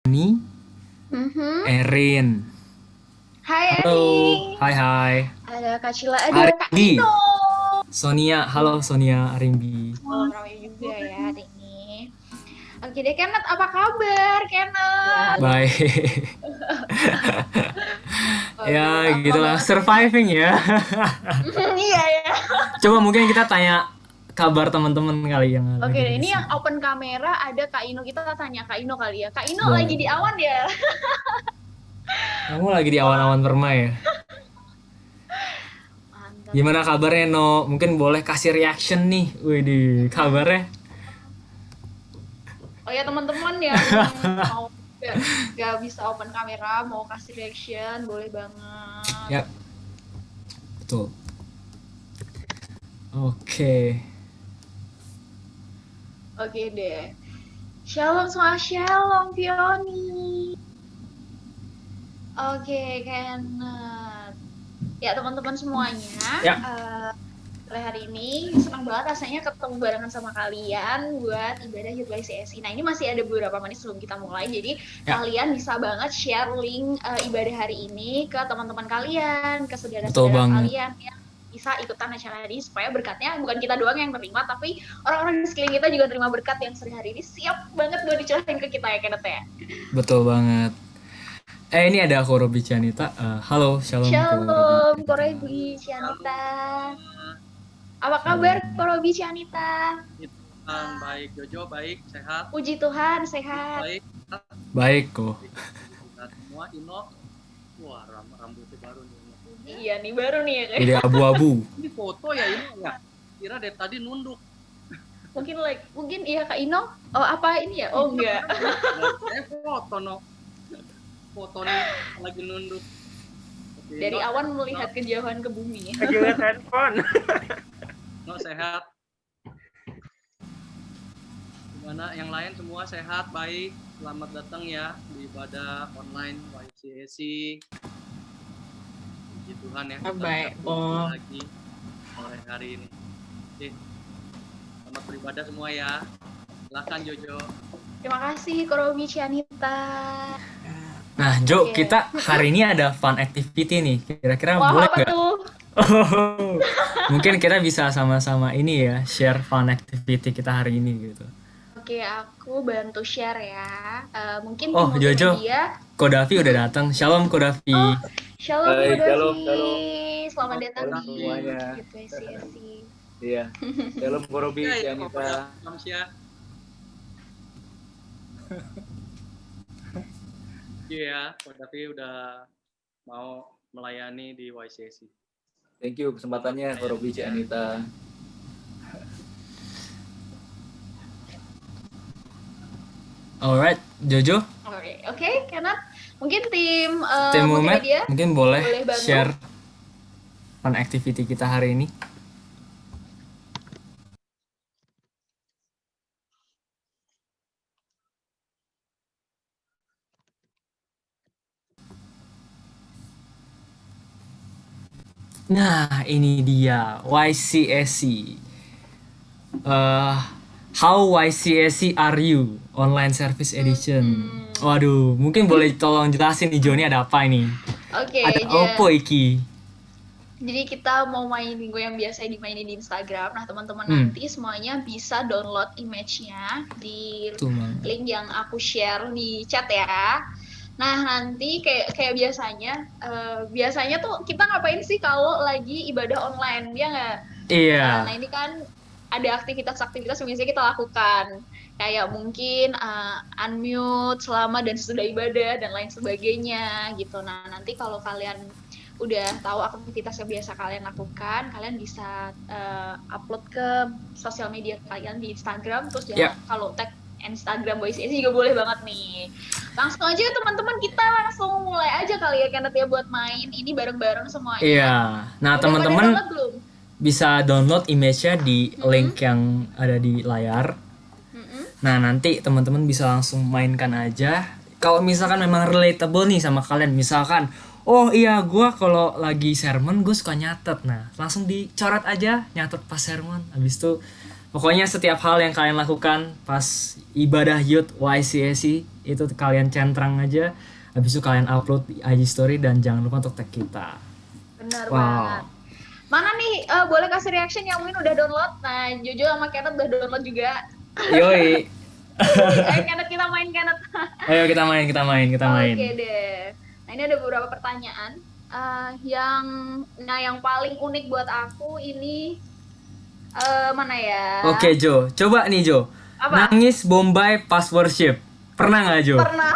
Ini Mhm. Erin. Hai Halo, Eri, hai hai. ada Kak Cila, ada Kak Arimbi, Ino. Sonia. Halo Sonia, Arimbi. Oh, ramai juga ya hari ini. Oke deh, Kenneth, apa kabar, Kenneth? Baik. Aduh, Ya, lama gitulah banget nih. surviving ya. Iya ya. Coba mungkin kita tanya kabar teman-teman kali yang Oke lagi deh, di ini yang sini. open kamera ada Kak Ino. Kita tanya Kak Ino kali ya. Kak Ino lagi Boleh, di boleh. awan ya? Kamu lagi di Wah, awan-awan permai ya? mantap Gimana nih. kabarnya No? Mungkin boleh kasih reaction nih. Wih, di Mm-mm. kabarnya. Oh ya teman-teman yang mau gak bisa open kamera, mau kasih reaction, boleh banget. Ya, betul. Oke. Oke deh. Shalom semua, shalom Fioni. Oke, Kenneth. Ya, teman-teman semuanya, Ya, eh, mulai hari ini senang banget rasanya ketemu barengan sama kalian buat ibadah Youth YCSI. Nah, ini masih ada beberapa menit sebelum kita mulai, jadi ya, kalian bisa banget share link ibadah hari ini ke teman-teman kalian, ke betul saudara-saudara banget. kalian yang bisa ikutan acara ini supaya berkatnya bukan kita doang yang terima, tapi orang-orang di sekeliling kita juga terima berkat yang sehari-hari ini siap banget buat dicurahin ke kita ya, Kenneth ya. Betul banget. Ini ada aku Robi Cianita. Halo, shalom ke Robi Shalom, Cianita. Korebi Shalom Cianita. semua. Apa kabar, Shalom. Korebi Cianita? Puji Tuhan, baik. Jojo baik, sehat. Puji Tuhan, Ino sehat. baik, sehat. Baik kok. Baik. Puji Tuhan semua. Ino, wah rambutnya baru nih. Ino. Iya nih, baru nih ya kayak. Jadi abu-abu. Ini foto ya Ino ya? Kira dari tadi nunduk. Mungkin iya Kak Ino. Oh, apa ini ya? Oh, enggak. Saya foto no. Foto nih lagi nunduk. Oke, Dari Ino, awan melihat kejauhan ke bumi. Juga handphone. Ino sehat. Gimana yang lain semua sehat, baik. Selamat datang ya di ibadah online YCSI. Puji Tuhan ya. Kita Baik, bisa bertemu oh. lagi sore hari ini. Oke, selamat beribadah semua ya. Silakan Jojo. Terima kasih, Korebi Cianita. Nah, Jo, Oke. kita hari ini ada fun activity nih. Kira-kira Wah, boleh apa nggak? tuh? Oh, mungkin kita bisa sama-sama ini ya, share fun activity kita hari ini gitu. Oke, aku bantu share ya. Mungkin tim Oh, Jojo, multimedia. Kodavi udah datang. Shalom Oh, Kodavi. shalom Baik, Kodavi. shalom, shalom. Selamat Shalom, datang Shalom di Kodavi. semuanya. Youth YCSI. Iya. Shalom Korobi, Ya, itu Cianita. Kamsia. Iya, Kodavi udah mau melayani di YCSI. Thank you kesempatannya Korobi, Cianita. Alright, Jojo, Oke, Kenneth. Mungkin tim tim Mumet multimedia mungkin boleh boleh bantu. share fun activity kita hari ini. Nah, ini dia YCSC. How YCSC are you? Online Service Edition. Waduh, mungkin boleh tolong jelasin nih Joni ada apa ini? Oke, Ada apa iki? jadi kita mau main bingo yang biasa dimainin di Instagram. Nah, teman-teman Hmm. nanti semuanya bisa download image-nya di Tuh, Mang. link yang aku share di chat ya. Nah, nanti kayak biasanya tuh kita ngapain sih kalau lagi ibadah online, ya nggak? Iya. Nah, ini kan ada aktivitas-aktivitas yang biasanya kita lakukan. Kayak mungkin unmute selama dan sesudah ibadah dan lain sebagainya gitu. Nah, nanti kalau kalian udah tahu aktivitas yang biasa kalian lakukan, kalian bisa upload ke sosial media kalian di Instagram. Terus Yap. kalau tag Instagram Voice ini juga boleh banget nih. Langsung aja teman-teman, kita langsung mulai aja kali ya Kenneth ya buat main ini bareng-bareng semuanya. Iya. Nah, Udah pada teman-teman download belum? bisa download image-nya di link yang ada di layar. Mm-mm. Nah, nanti teman-teman bisa langsung mainkan aja. Kalau misalkan memang relatable nih sama kalian, misalkan, oh iya, gua kalau lagi sermon gue suka nyatet. Nah, langsung dicoret aja, nyatet pas sermon. Habis itu, pokoknya setiap hal yang kalian lakukan pas ibadah youth YCSI, Itu kalian centang aja, habis itu kalian upload di IG story dan jangan lupa untuk tag kita. Benar Wow. banget. Mana nih boleh kasih reaction yang mungkin udah download. Nah, Jojo sama Kenneth udah download juga. Yoi. Kenneth, kita main Kenneth. Ayo kita main. Oke deh. Nah, ini ada beberapa pertanyaan. Yang paling unik buat aku ini mana ya? Oke Jo, coba nih Jo. Apa? Nangis Bombay pas worship. Pernah nggak Jo? Pernah.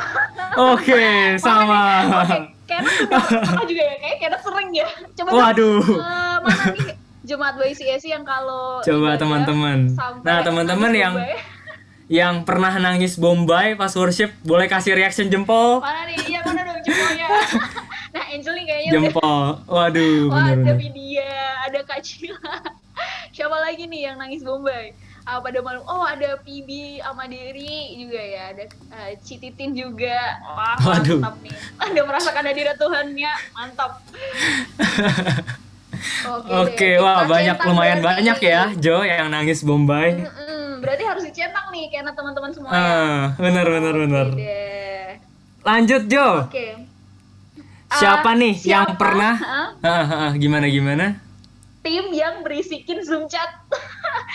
Oke, sama. Oke, Kenneth udah pernah juga ya, kayak Kenneth sering ya. Coba Waduh. mana nih Jemaat YCSI yang kalau Coba ibadah teman-teman. sampai Nah, teman-teman nangis yang Bombay. yang pernah nangis Bombay pas worship boleh kasih reaction jempol. Mana nih? Iya, mana dong jempolnya? Nah, Angel nih kayaknya udah. Jempol. Waduh, Wah, ada bener-bener. Vidya, ada Kak Cila. Siapa lagi nih yang nangis Bombay? Pada malam. Oh, ada Pibi sama Dery juga ya. Ada Cititin juga. Wah, Waduh. mantap nih. Anda merasakan hadirat Tuhannya. Mantap. Oke, deh. wah Kita banyak, centang lumayan berarti. banyak ya Jo yang nangis Bombay. Berarti harus dicentang nih karena teman-teman semuanya. Bener. Oke deh. Lanjut Jo. Oke. Siapa nih yang siapa? pernah? Hah? Gimana? Tim yang berisikin Zoom chat.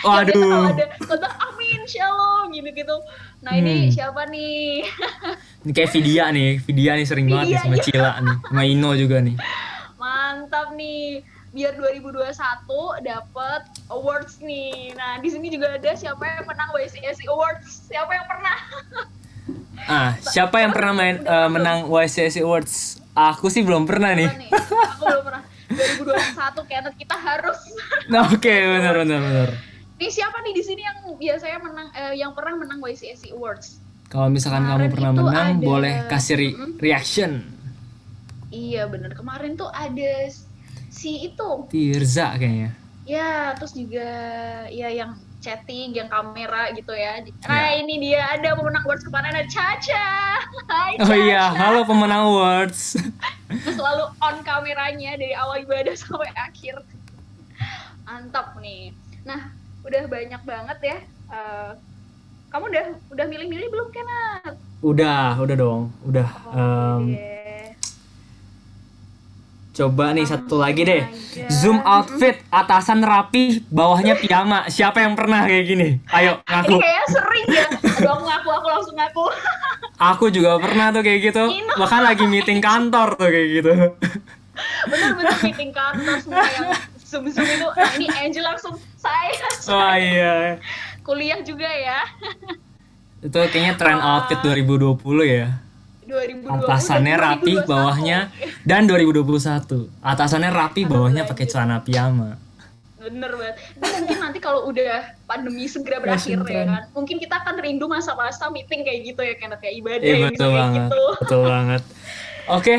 Yang biasa Waduh. kalau ada kontak amin, shalom gitu-gitu. Nah, ini siapa nih? Ini kayak Vidya nih sering banget nih Vidya, sama iya. Cila nih, sama Ino juga nih. Mantap nih. Biar 2021 dapat awards nih. Nah, di sini juga ada siapa yang menang YCSI Awards. Siapa yang pernah? Siapa yang pernah menang YCSI Awards? Aku sih belum pernah nih. Nih, aku belum pernah. 2021 Kenneth, kita harus. Oke, benar. Nih, siapa nih di sini yang biasanya menang yang pernah menang YCSI Awards? Kalau misalkan kamu Kemarin pernah itu menang, ada- boleh kasih reaction. Iya, bener. Kemarin tuh ada si itu. Tirza kayaknya. Ya, terus juga ya yang chatting, yang kamera gitu ya. Nah, ini dia ada pemenang awards kemarin, ada Caca. Hai Caca. Oh iya, halo pemenang awards. Terus selalu on kameranya dari awal ibadah sampai akhir. Mantap nih. Nah, udah banyak banget ya. Kamu udah milih-milih belum, Kenneth? Udah dong. Udah. Oke. Coba nih satu lagi deh. aja. Zoom outfit, atasan rapi, bawahnya piyama. Siapa yang pernah kayak gini? Ayo Ini ngaku. kayaknya sering ya. Aduh, aku langsung ngaku. Aku juga pernah tuh kayak gitu. Ino. Bahkan lagi meeting kantor tuh kayak gitu. Bener-bener meeting kantor semua yang zoom itu. Nah, ini Angel langsung saya Wah iya. kuliah juga ya. Itu kayaknya tren outfit 2020 ya. 2020 Atasannya dan rapi, 2021. bawahnya dan 2021. Atasannya rapi, bawahnya pakai celana piyama. Bener banget. Itu mungkin nanti kalau udah pandemi segera berakhir Fashion ya trend. kan. Mungkin kita akan rindu masa-masa meeting kayak gitu ya, Kenneth, kayak ibadah Iya yang bisa betul kayak banget. gitu. Betul banget. Oke,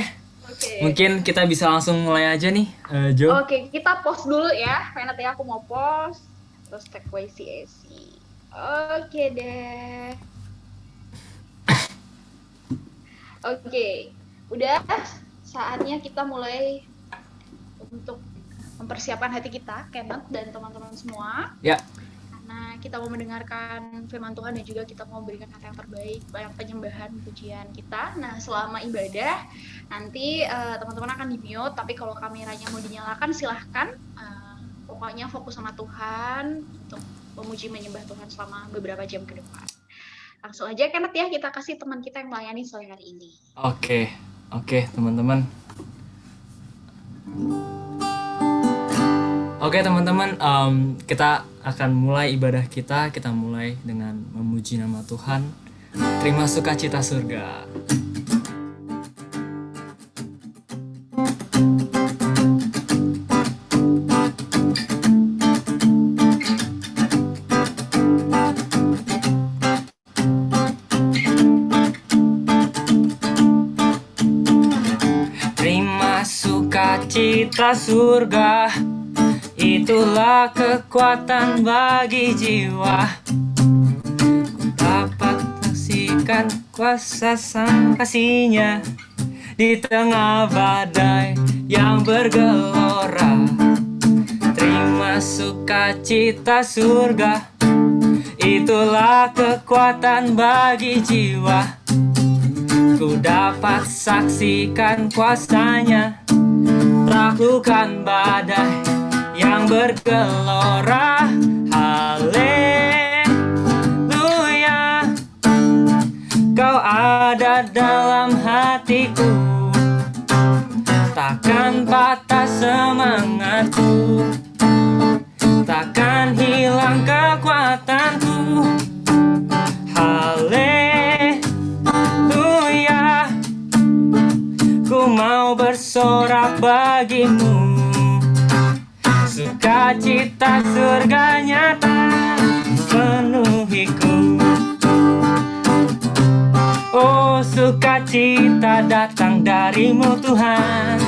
Oke. mungkin kita bisa langsung mulai aja nih, Jo. Oke, kita pause dulu ya. Kenneth ya, aku mau pause. Terus tag YCSI. Oke deh. Oke, udah saatnya kita mulai untuk mempersiapkan hati kita, Kenneth dan teman-teman semua. Ya. Karena kita mau mendengarkan firman Tuhan dan juga kita mau berikan kata yang terbaik, banyak penyembahan, pujian kita. Nah, selama ibadah, nanti teman-teman akan di-mute, tapi kalau kameranya mau dinyalakan, silahkan. Pokoknya fokus sama Tuhan untuk memuji menyembah Tuhan selama beberapa jam ke depan. Langsung aja Kenneth ya, kita kasih teman kita yang melayani sore hari ini. Oke, teman-teman. Oke, teman-teman, kita akan mulai ibadah kita. Kita mulai dengan memuji nama Tuhan. Terima sukacita surga. Terima sukacita surga, itulah kekuatan bagi jiwa. Ku dapat saksikan kuasa sang kasih-Nya di tengah badai yang bergelora. Terima sukacita surga, itulah kekuatan bagi jiwa. ku dapat saksikan kuasa-Nya, taklukkan badai yang bergelora. Haleluya, Kau ada dalam hatiku, takkan patah semangatku, takkan hilang kekuatanku. Haleluya, ku mau bersorak bagimu, sukacita surga nyata penuhiku. Oh, sukacita datang darimu Tuhan.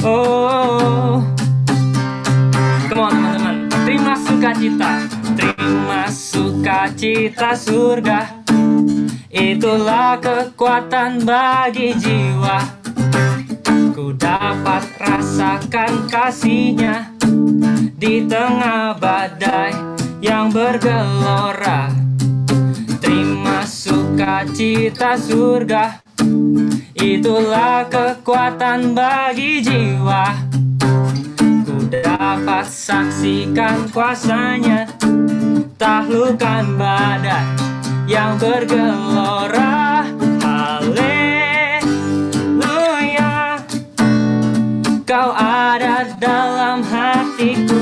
Oh, come on teman-teman, terima sukacita, terima sukacita surga. Itulah kekuatan bagi jiwa, ku dapat rasakan kasih-Nya di tengah badai yang bergelora. Terima sukacita surga, itulah kekuatan bagi jiwa, ku dapat saksikan kuasa-Nya, taklukkan badai yang bergelora. Haleluya, Kau ada dalam hatiku,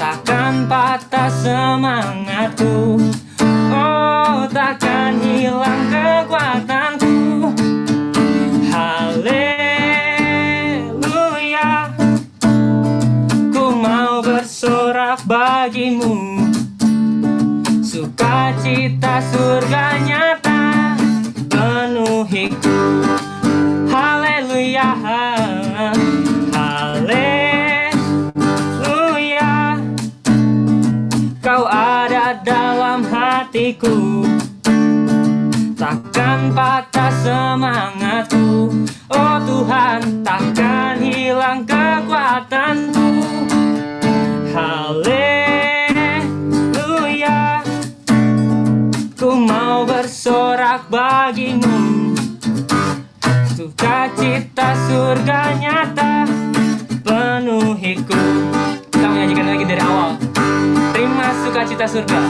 takkan patah semangatku. Oh, takkan hilang kekuatanku. Haleluya, ku mau bersorak bagimu, sukacita surga nyata penuhiku. Haleluya, haleluya, Kau ada dalam hatiku, takkan patah semangatku. Oh Tuhan, takkan hilang kekuatanku. Haleluya, ku mau bersorak bagimu, sukacita surga nyata penuhiku. Kita menyanyikan lagi dari awal. Terima sukacita surga,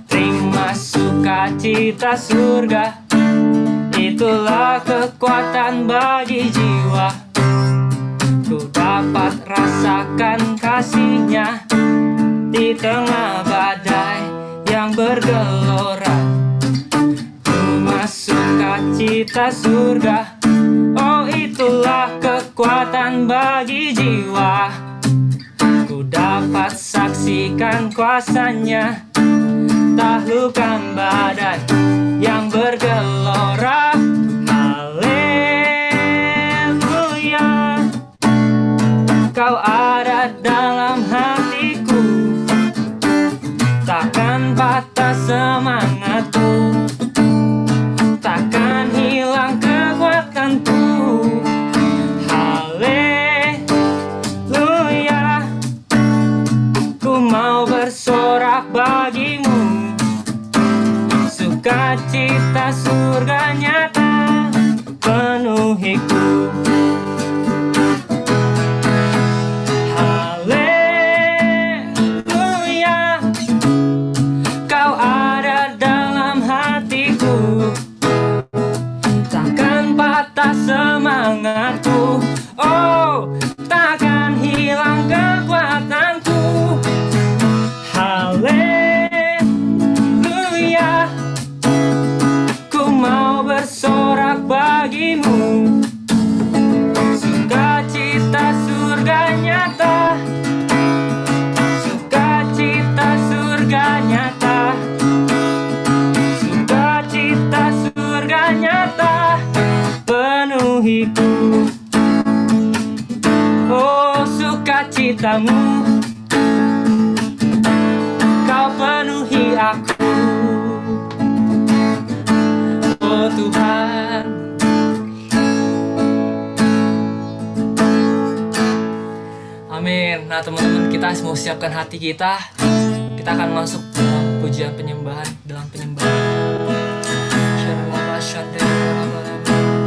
terima sukacita surga, itulah kekuatan bagi jiwa, ku dapat rasakan kasih-Nya di tengah badai yang bergelora. Terima sukacita surga, oh itulah kekuatan bagi jiwa, ku dapat saksikan kuasa-Nya, taklukkan badai yang bergelora. Haleluya, Kau ada dalam hatiku, takkan patah semangatku, takkan hilang kekuatanku. Haleluya, ku mau bersorak bagimu, sukacita surga nyata penuhiku. Haleluya, Kau ada dalam hatiku, takkan patah semangatku. Oh, takkan hilang kekuatanku. Haleluya, ku mau bersorak bagimu, sukacita surga nyata, sukacita surga nyata, sukacita surga nyata penuhiku. Oh, sukacitamu, Kau penuhi aku. Oh Tuhan, amin. Nah teman-teman, kita mau siapkan hati kita. Kita akan masuk ke pujian penyembahan dalam penyembahan. Ayo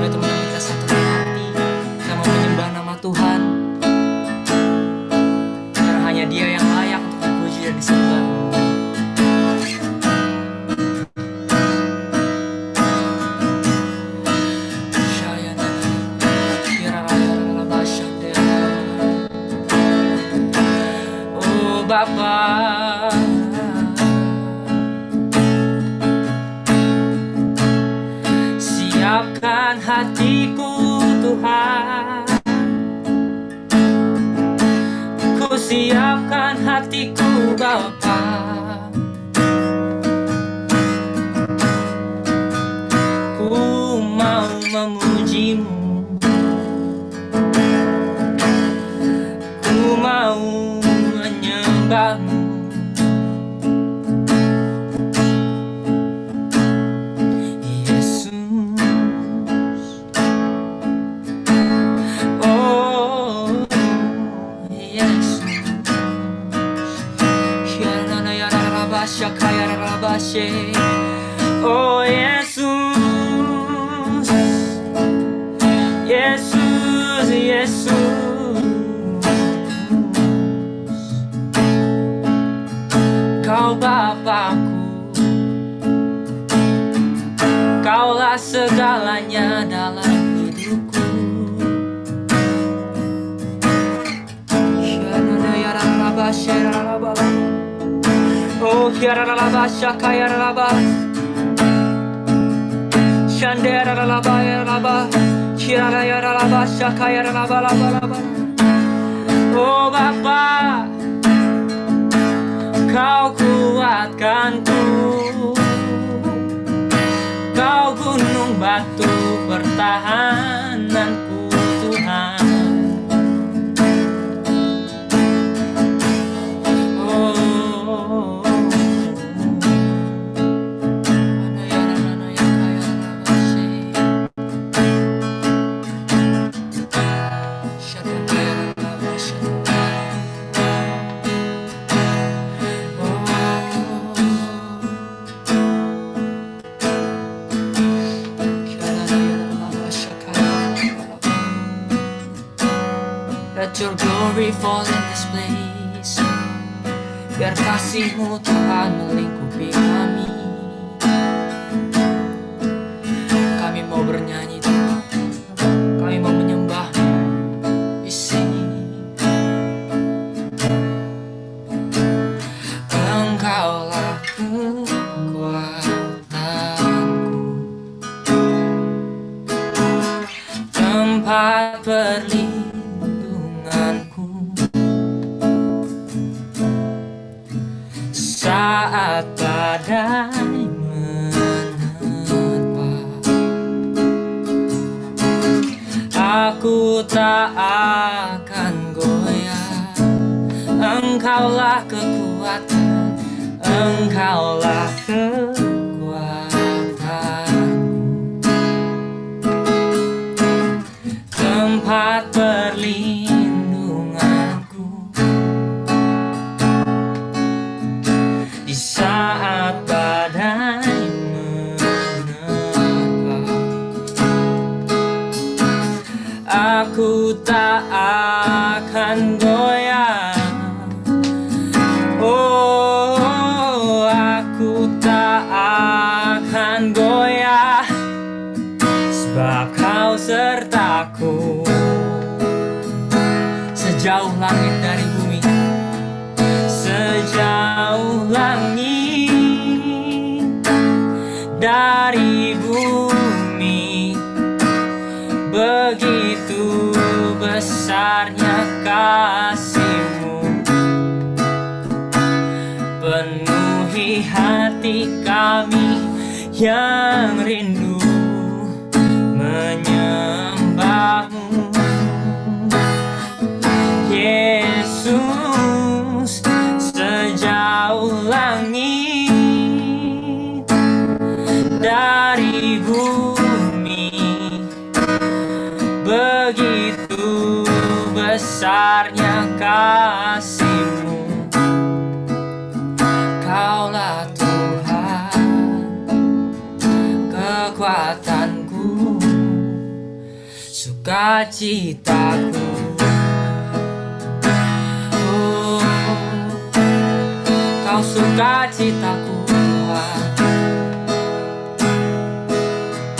teman-teman kita satukan hati, kita mau menyembah nama Tuhan, karena hanya Dia yang layak untuk dipuji dan disembah. Oh Bapa, siapkan hatiku Tuhan, ku siapkan hatiku Bapa, ku mau memujimu, ku mau menyembahmu. Oh Yesus, Yesus, Yesus, Kau Bapakku, Kaulah segalanya dalam hidupku. Oh Yaralaba Shakayaraba Shanderalaba Yaraba Yaralaba Shakayaraba. Oh Bapa, Kau kuatkanku, Kau gunung batu pertahananku Tuhan. Let your glory fall in this place. Biar kasih-Mu Tuhan melingkupi kami. Kami mau bernyanyi Tuhan, kami mau menyembah-Mu di sini. Engkaulah kekuatanku, tempat perlindunganku saat badai menerpa. Aku tak akan goyah. Engkaulah kekuatan, Engkaulah kekuatanku, tempat perlindunganku di saat badai menerpa. Aku tak akan goyah. Oh, aku tak akan goyah, sebab Kau sertaku. Sejauh langit dari bumi, sejauh langit dari bumi, begitu besarnya kasih-Mu. Penuhi hati kami yang rindu menyembah-Mu. Yesus, sejauh langit dari bumi, begitu besarnya kasih-Mu. Kaulah Tuhan. sukacitaku. Oh, Kau sukacitaku Tuhan,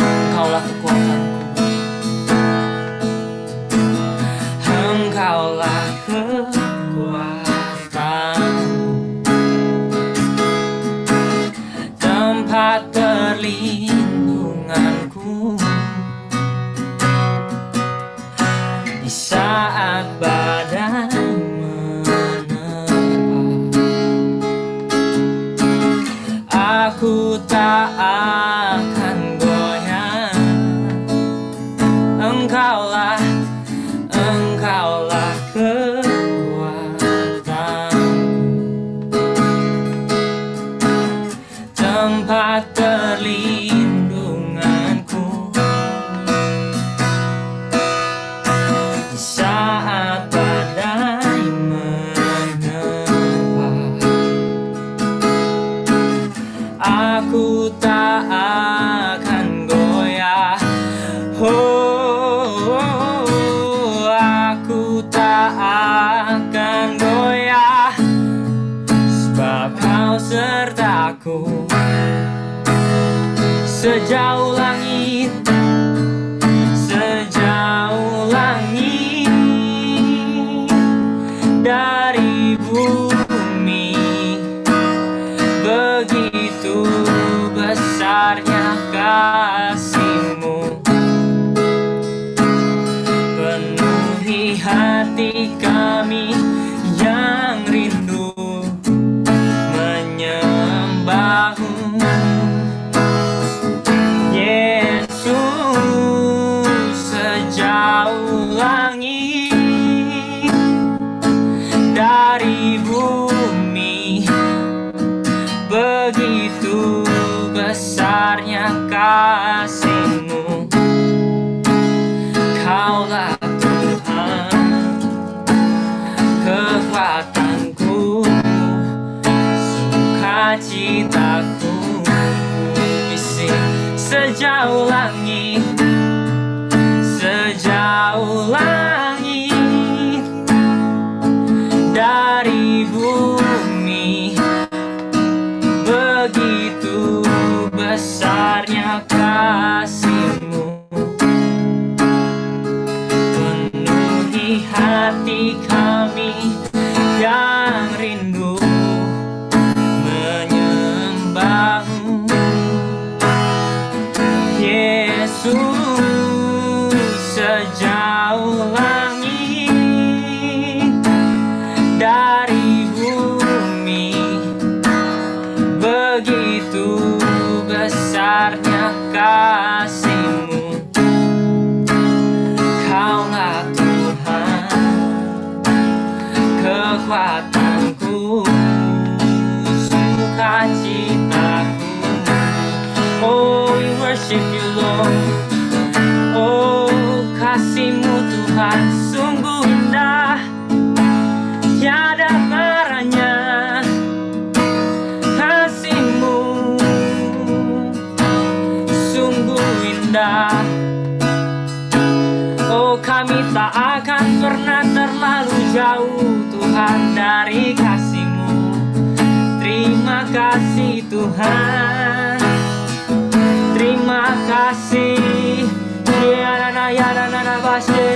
Engkaulah kekuatanku, Engkaulah kekuatanku, tempat perlindunganku di saat badai menerpa. Aku tak akan goyah. Engkaulah kekuatanku, tempat perlindunganku di saat badai menerpa. Aku tak akan goyah. Aku tak akan goyah, sebab Kau sertaku. Sejauh langit, sejauh langit dari bumi, begitu besarnya kasih-Mu. Penuhi hati kami yang rindu menyembah-Mu. Yesus, sejauh langit dari bumi, begitu besarnya kasih-Mu. Kaulah Tuhan, kekuatanku, sukacitaku. Isi sejauh langit, sejauh langit dari bumi, begitu besarnya kasih-Mu. Penuhi hati kami yang rindu menyembah-Mu. Yesus, sejauh langit dari bumi, begitu besarnya kasih-Mu. Kaulah Tuhan, kekuatanku, sukacitaku. Oh, we worship You, Lord. Oh, kasih-Mu Tuhan sungguh indah, tiada taranya. Kasih-Mu sungguh indah. Oh, kami tak akan pernah terlalu jauh Tuhan dari kasih-Mu. Terima kasih Tuhan, terima kasih. Yarana yarana bashe,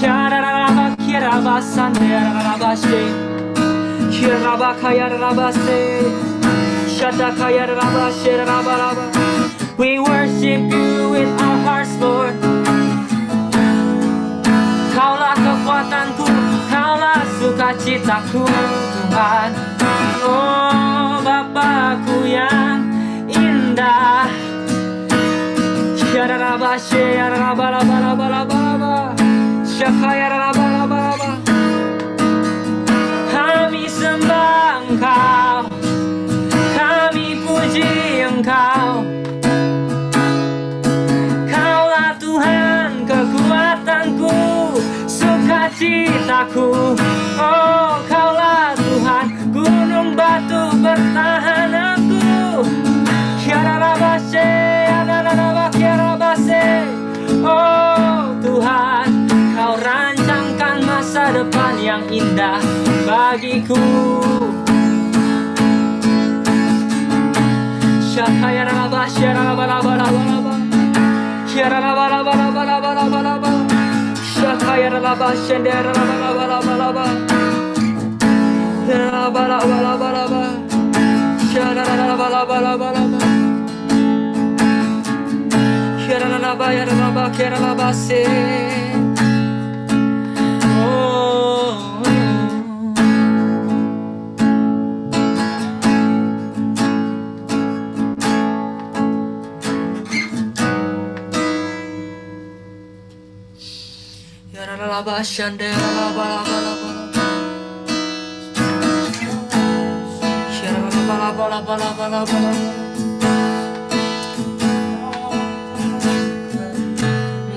yarana kira basande yarana bashe, kira bakaya yarana bashe, shata kaya yarana bashe yarana. We worship You with our hearts, Lord. Kaulah kekuatanku, Kaulah sukacitaku, Tuhan. Oh, Bapakku yang indah. Yarabashe, yarabalabalabalabalaba, shakayarabalabalaba. Kami sembah Engkau, kami puji Engkau. Kaulah Tuhan kekuatanku, sukacitaku. Oh, Kaulah Tuhan gunung batu bertahan aku. Yarabashe, yarabashe. Oh, indah bagiku. Syaralaba syaralabalaba syaralabalaba syaralaba syaralabalaba syaralabalaba syaralabalaba syaralaba se.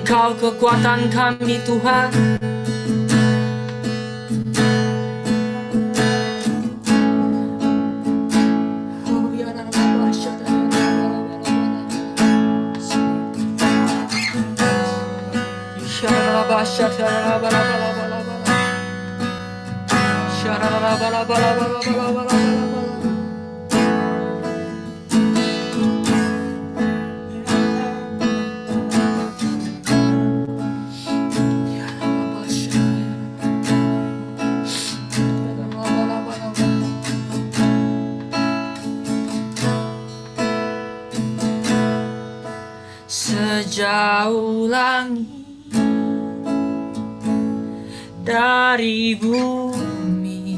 Engkau kekuatan kami Tuhan, sejauh langit dari bumi,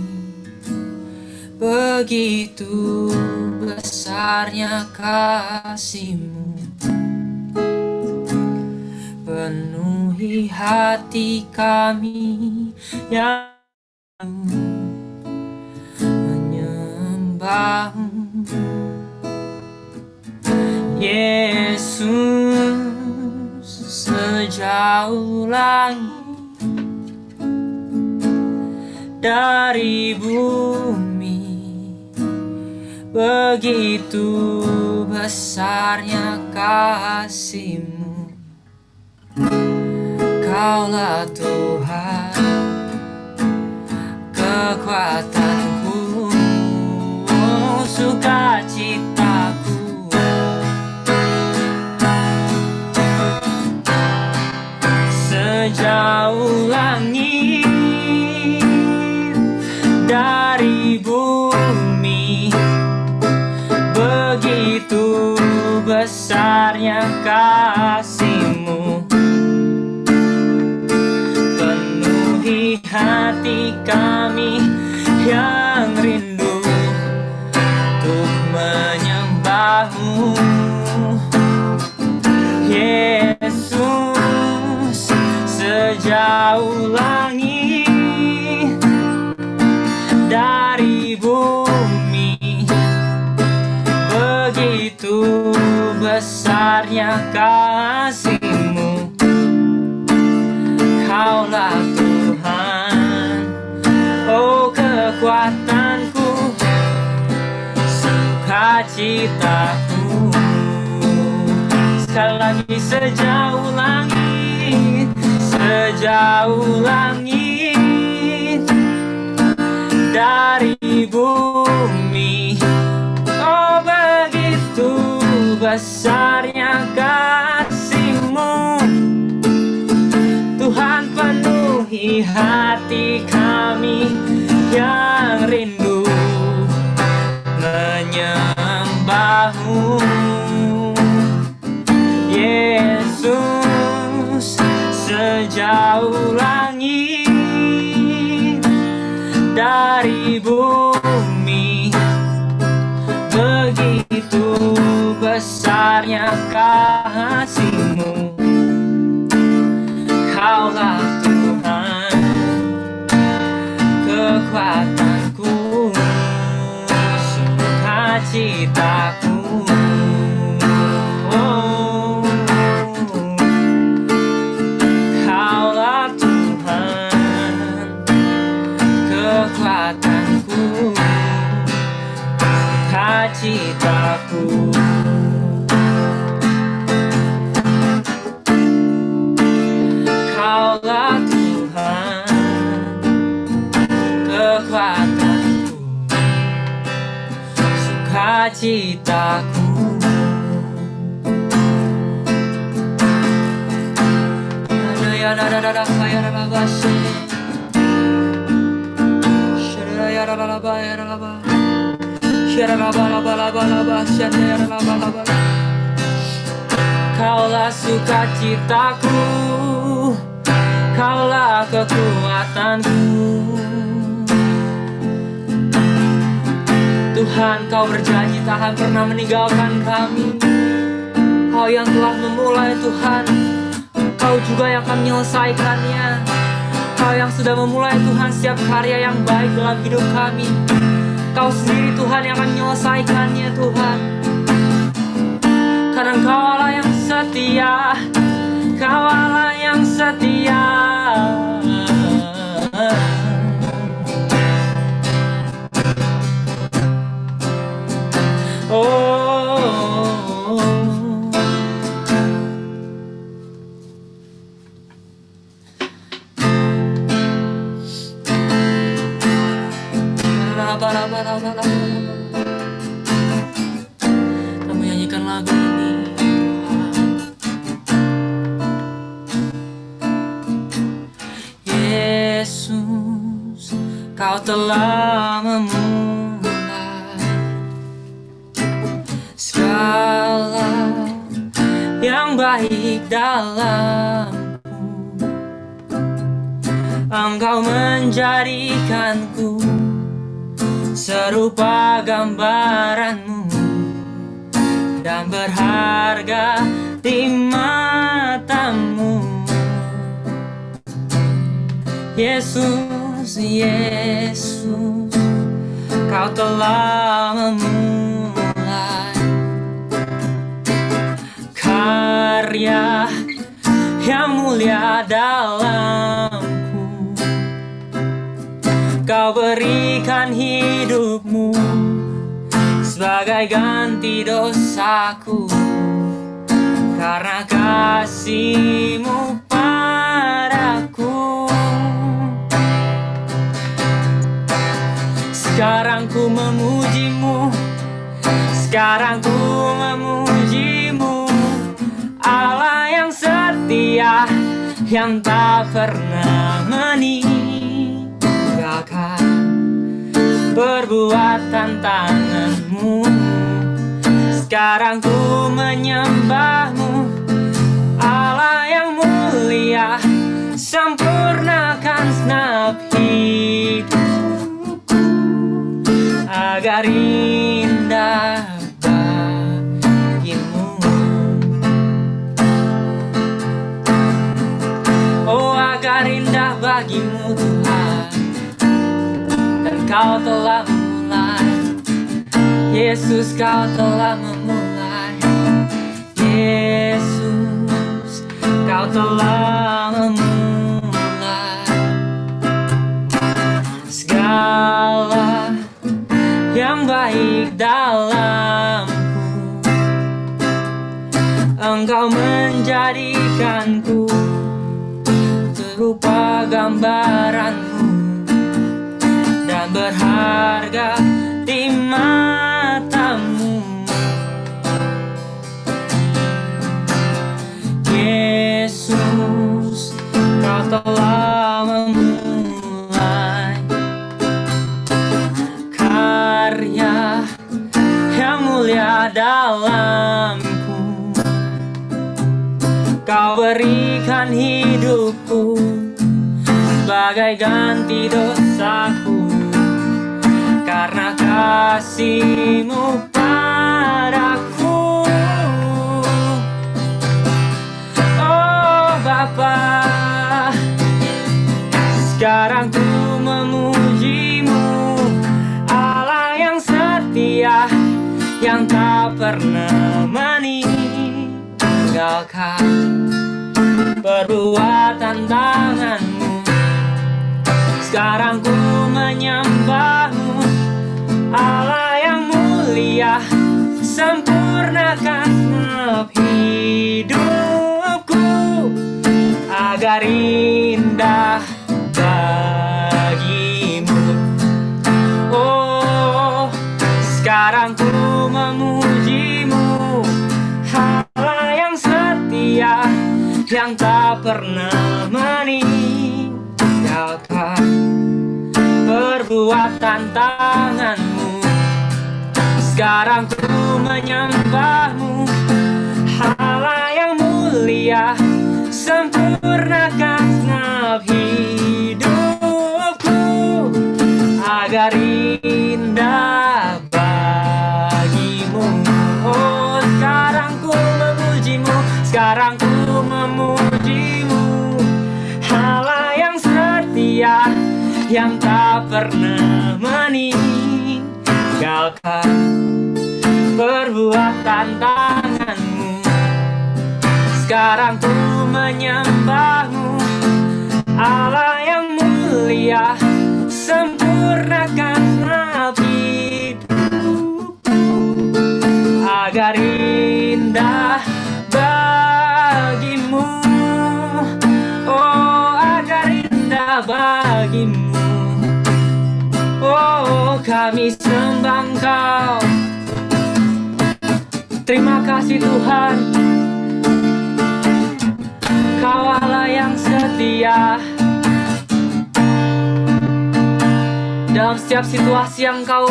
begitu besarnya kasih-Mu, penuhi hati kami yang menyembah-Mu. Yesus, sejauh langit dari bumi, begitu besarnya kasih-Mu. Kaulah Tuhan, kekuatanku, sukacitaku. Sejauh langit dari bumi, begitu besarnya kasih-Mu, penuhi hati kami yang rindu untuk menyembah-Mu. Yesus, sejauh langit dari bumi, begitu besarnya kasih-Mu. Kaulah Tuhan, oh kekuatanku, sukacitaku. Sekali lagi, sejauh langit, sejauh langit dari bumi, oh begitu besarnya kasih-Mu. Tuhan, penuhi hati kami yang rindu menyembah-Mu. Yesus, sejauh langit dari bumi, begitu besarnya kasih-Mu. Kaulah Tuhan, kekuatanku, sukacitaku. Oh, Kaulah Tuhan, kekuatanku, sukacitaku. Kaulah Tuhan, sukacitaku. Kaulah sukacitaku, Kaulah kekuatanku. Tuhan, Kau berjanji tak akan pernah meninggalkan kami. Kau yang telah memulai, Tuhan, Kau juga yang akan menyelesaikannya. Kau yang sudah memulai, Tuhan, setiap karya yang baik dalam hidup kami. Kau sendiri, Tuhan, yang akan menyelesaikannya, Tuhan. Karena Kau Allah yang setia, Kau Allah yang setia. Kita menyanyikan lagu ini. Yesus, Kau telah memulai segala yang baik dalamku. Engkau menjadikanku serupa gambaranmu dan berharga di matamu. Yesus, Yesus, Kau telah memulai karya yang mulia dalamku. Kau berikan hidupmu sebagai ganti dosaku, karena kasih-Mu padaku. Sekarang ku memuji-Mu, sekarang ku memuji-Mu, Allah yang setia, yang tak pernah meninggalkan perbuatan tangan-Mu. Sekarang ku menyembah-Mu, Allah yang mulia, sempurnakan segenap hidupku agar indah bagi-Mu. Oh, agar indah bagi-Mu, Tuhan. Dan Kau telah memulai, Yesus, Kau telah memulai. Yesus, Kau telah memulai segala yang baik dalamku. Engkau menjadikanku serupa gambaran-Mu dan berharga di matamu. Yesus, Kau telah memulai karya yang mulia dalamku. Kau berikan hidupku sebagai ganti dosaku, karena kasih-Mu padaku. Oh Bapa, sekarang ku memuji-Mu, Allah yang setia, yang tak pernah meninggalkan perbuatan tangan-Mu. Sekarang ku menyembah-Mu, Allah yang mulia, sempurnakan segenap hidupku agar indah bagi-Mu. Oh, sekarang ku pernah meninggalkan perbuatan tanganmu. Sekarang ku menyembahmu, Allah yang mulia, sempurnakan genap hidupku agar indah bagimu. Oh, sekarang ku memujimu, sekarang ku memujimu, Allah yang setia, yang tak pernah meninggalkan perbuatan tanganmu. Sekarang ku menyembahmu, Allah yang mulia, sempurnakan genap hidupku agar indah bagimu. Oh, agar indah bagimu. Oh, kami sembah Engkau. Terima kasih Tuhan, Kau Allah yang setia. Dalam setiap situasi yang Kau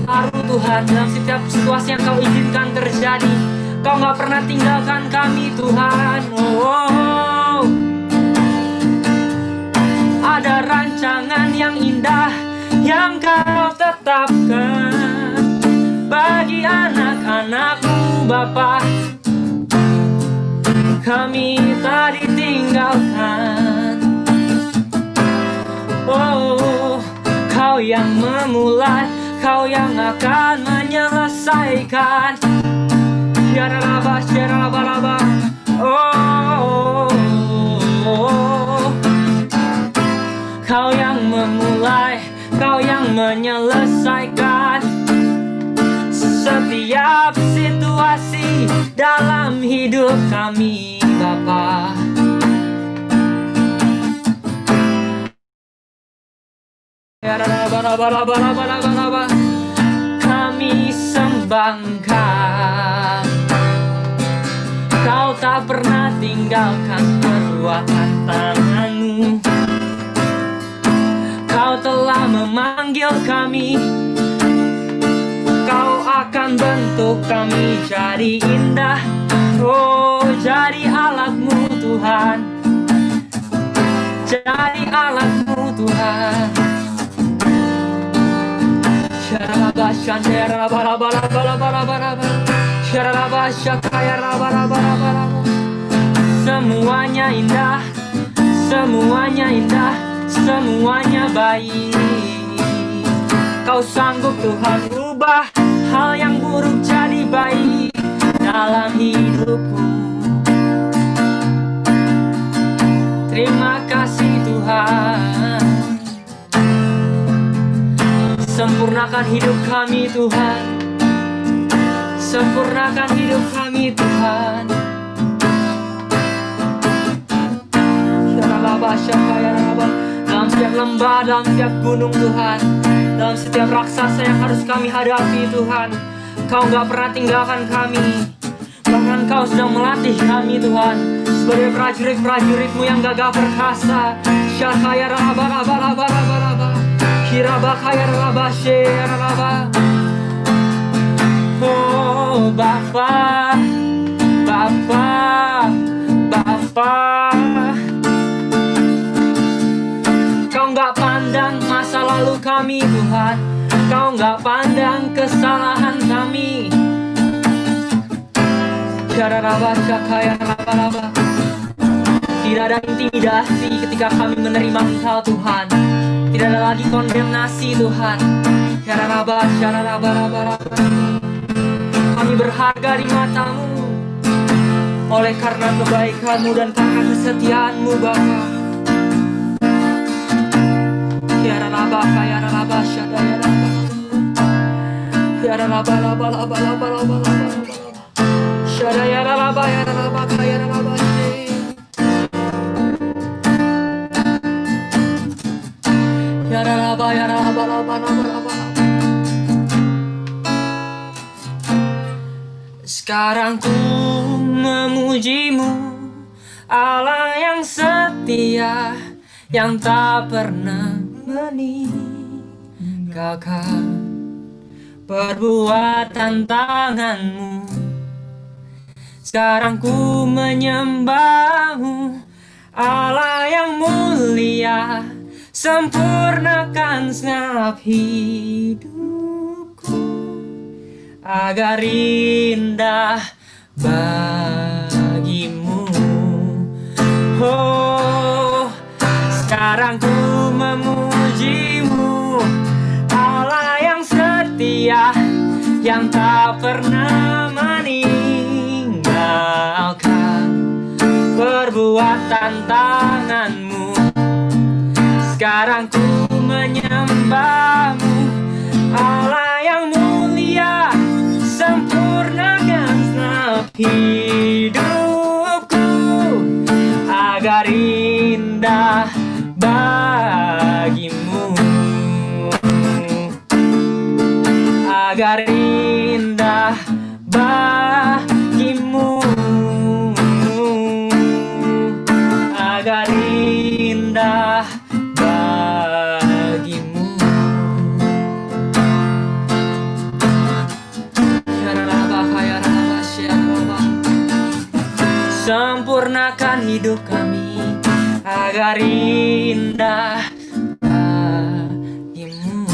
taruh Tuhan, dalam setiap situasi yang Kau izinkan terjadi, Kau gak pernah tinggalkan kami Tuhan. Oh, ada rancangan yang indah yang Kau tetapkan bagi anak-anak-Mu Bapa. Kami tak ditinggalkan. Oh, Kau yang memulai, Kau yang akan menyelesaikan. Syaralaba, syaralabalaba. Oh, Kau yang memulai, Kau yang menyelesaikan setiap situasi dalam hidup kami Bapa. Kami sembah Engkau. Kau tak pernah tinggalkan perbuatan tangan-Mu. Kau telah memanggil kami, Kau akan bentuk kami jadi indah. Oh, jadi alat-Mu Tuhan, jadi alat-Mu Tuhan. Syaralaba syandera bala-bala-bala-bala-bala-bala, syaralaba syakaya raba-raba-raba-raba. Semuanya indah, semuanya indah, semuanya baik. Kau sanggup Tuhan ubah hal yang buruk jadi baik dalam hidupku. Terima kasih Tuhan. Sempurnakan hidup kami Tuhan, sempurnakan hidup kami Tuhan. Syaralaba syakaya raba. Dalam setiap lembah, dalam setiap gunung Tuhan, dalam setiap raksasa yang harus kami hadapi Tuhan, Kau gak pernah tinggalkan kami. Bahkan Kau sedang melatih kami Tuhan sebagai prajurit-prajurit-Mu yang gagah perkasa. Syakaya raba raba raba raba raba, hiraba kaya raba syera raba. Oh Bapa, Bapa, Bapa, Kau gak pandang masa lalu kami Tuhan, Kau gak pandang kesalahan kami. Tidak ada intimidasi ketika kami menerima Engkau Tuhan. Tidak ada lagi kondemnasi Tuhan. Kami berharga di mata-Mu oleh karena kebaikan-Mu dan karena kesetiaan-Mu Bapa. Sekarang ku memuji-Mu, Allah yang setia, yang tak pernah meninggalkan perbuatan tanganmu. Sekarang ku menyembahmu, Allah yang mulia, sempurnakan segenap hidupku agar indah bagimu. Oh, sekarang ku memujimu, Allah yang setia, yang tak pernah meninggalkan perbuatan tanganmu. Sekarang ku menyembahmu, Allah yang mulia, sempurnakan segenap hidupku agar indah bagimu, agar indah bagimu, agar indah bagimu. Sempurnakan hidup kami agar indah bagimu.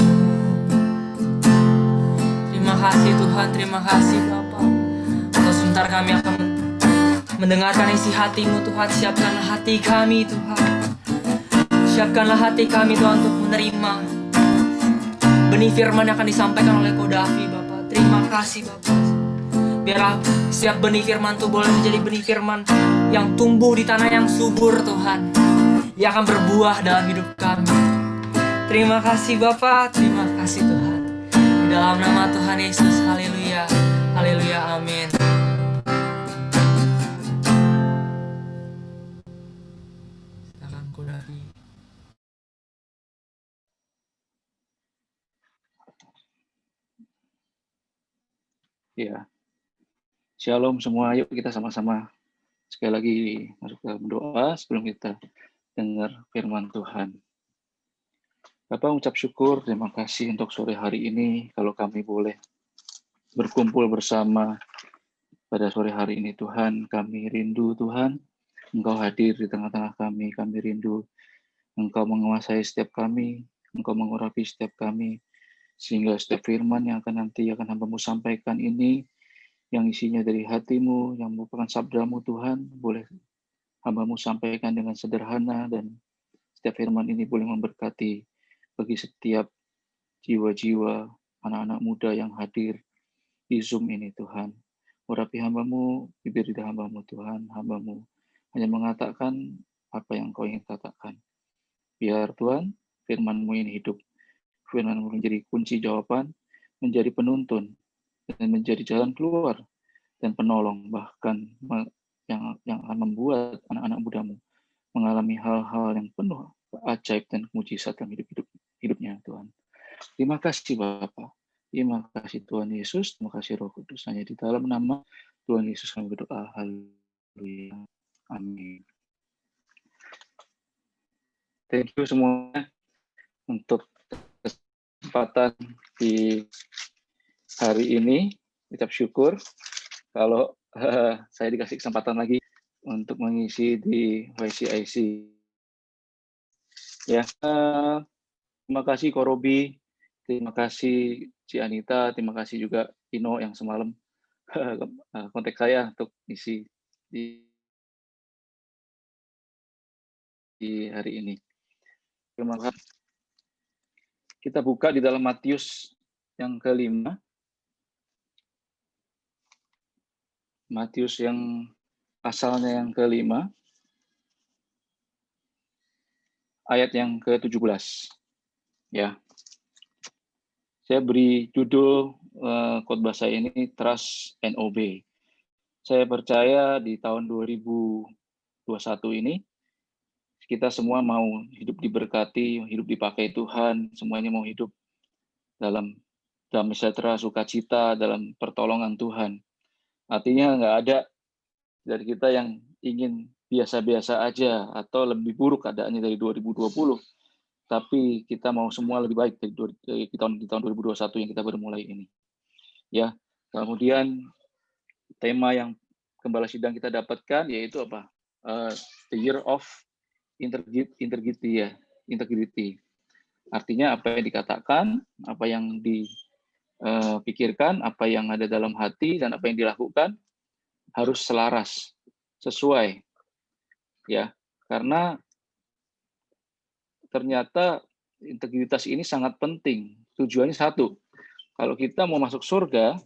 Terima kasih Tuhan, terima kasih Bapa. Untuk sebentar kami akan mendengarkan isi hati-Mu Tuhan. Siapkanlah hati kami Tuhan. Siapkanlah hati kami Tuhan untuk menerima benih firman yang akan disampaikan oleh Kodafi Bapa. Terima kasih Bapa. Biarlah setiap benih firman itu boleh menjadi benih firman yang tumbuh di tanah yang subur Tuhan, yang akan berbuah dalam hidup kami. Terima kasih Bapa, terima kasih Tuhan. Di dalam nama Tuhan Yesus, haleluya, haleluya, amin. Silakan Kodafi. Ya, shalom semua. Yuk kita sama-sama sekali lagi masuk ke dalam doa sebelum kita dengar firman Tuhan. Bapak ucap syukur, terima kasih untuk sore hari ini. Kalau kami boleh berkumpul bersama pada sore hari ini Tuhan, kami rindu Tuhan, Engkau hadir di tengah-tengah kami rindu Engkau menguasai setiap kami, Engkau mengurapi setiap kami, sehingga setiap firman yang nanti akan hamba-Mu sampaikan ini, yang isinya dari hati-Mu, yang merupakan sabda-Mu Tuhan, boleh hamba-Mu sampaikan dengan sederhana, dan setiap firman ini boleh memberkati bagi setiap jiwa-jiwa, anak-anak muda yang hadir di Zoom ini Tuhan. Urapi hamba-Mu, bibir lidah hamba-Mu Tuhan, hamba-Mu hanya mengatakan apa yang Kau ingin katakan. Biar Tuhan, firman-Mu ini hidup. Firman-Mu menjadi kunci jawaban, menjadi penuntun, dan menjadi jalan keluar dan penolong, bahkan yang akan membuat anak-anak muda-Mu mengalami hal-hal yang penuh ajaib dan mujizat dalam hidupnya Tuhan. Terima kasih Bapa. Terima kasih Tuhan Yesus. Terima kasih Roh Kudus. Hanya di dalam nama Tuhan Yesus kami berdoa. Haleluya. Amin. Thank you semuanya untuk kesempatan di hari ini. Ucap syukur kalau saya dikasih kesempatan lagi untuk mengisi di YCIC. Ya, terima kasih Korobi, terima kasih Ci Anita, terima kasih juga Ino yang semalam kontak saya untuk isi di hari ini. Terima kasih. Kita buka di dalam Matius yang ke-5. Matius yang pasalnya yang ke-5. Ayat yang ke-17. Ya. Saya beri judul khotbah saya ini Trust and Obey. Saya percaya di tahun 2021 ini kita semua mau hidup diberkati, hidup dipakai Tuhan, semuanya mau hidup dalam damai sejahtera, sukacita, dalam pertolongan Tuhan. Artinya nggak ada dari kita yang ingin biasa-biasa aja atau lebih buruk keadaannya dari 2020, tapi kita mau semua lebih baik di tahun 2021 yang kita baru mulai ini. Ya, kemudian tema yang Gembala Sidang kita dapatkan yaitu apa? The Year of Integrity ya, integrity. Artinya apa yang dikatakan, apa yang dipikirkan, apa yang ada dalam hati dan apa yang dilakukan harus selaras, sesuai. Ya, karena ternyata integritas ini sangat penting. Tujuannya satu. Kalau kita mau masuk surga,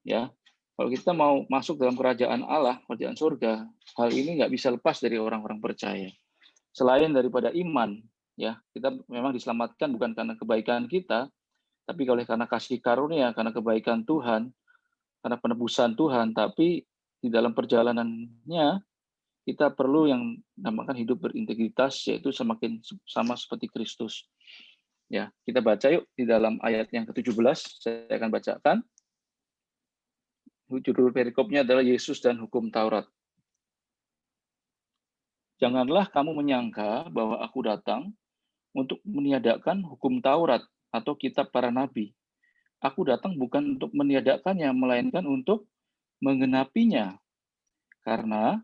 ya, kalau kita mau masuk dalam kerajaan Allah, kerajaan surga, hal ini nggak bisa lepas dari orang-orang percaya. Selain daripada iman, ya, kita memang diselamatkan bukan karena kebaikan kita, tapi karena kasih karunia, karena kebaikan Tuhan, karena penebusan Tuhan. Tapi di dalam perjalanannya kita perlu yang dinamakan hidup berintegritas, yaitu semakin sama seperti Kristus. Ya, kita baca yuk di dalam ayat yang ke-17, saya akan bacakan. Judul perikopnya adalah Yesus dan Hukum Taurat. Janganlah kamu menyangka bahwa aku datang untuk meniadakan hukum Taurat atau kitab para nabi. Aku datang bukan untuk meniadakannya, melainkan untuk menggenapinya. Karena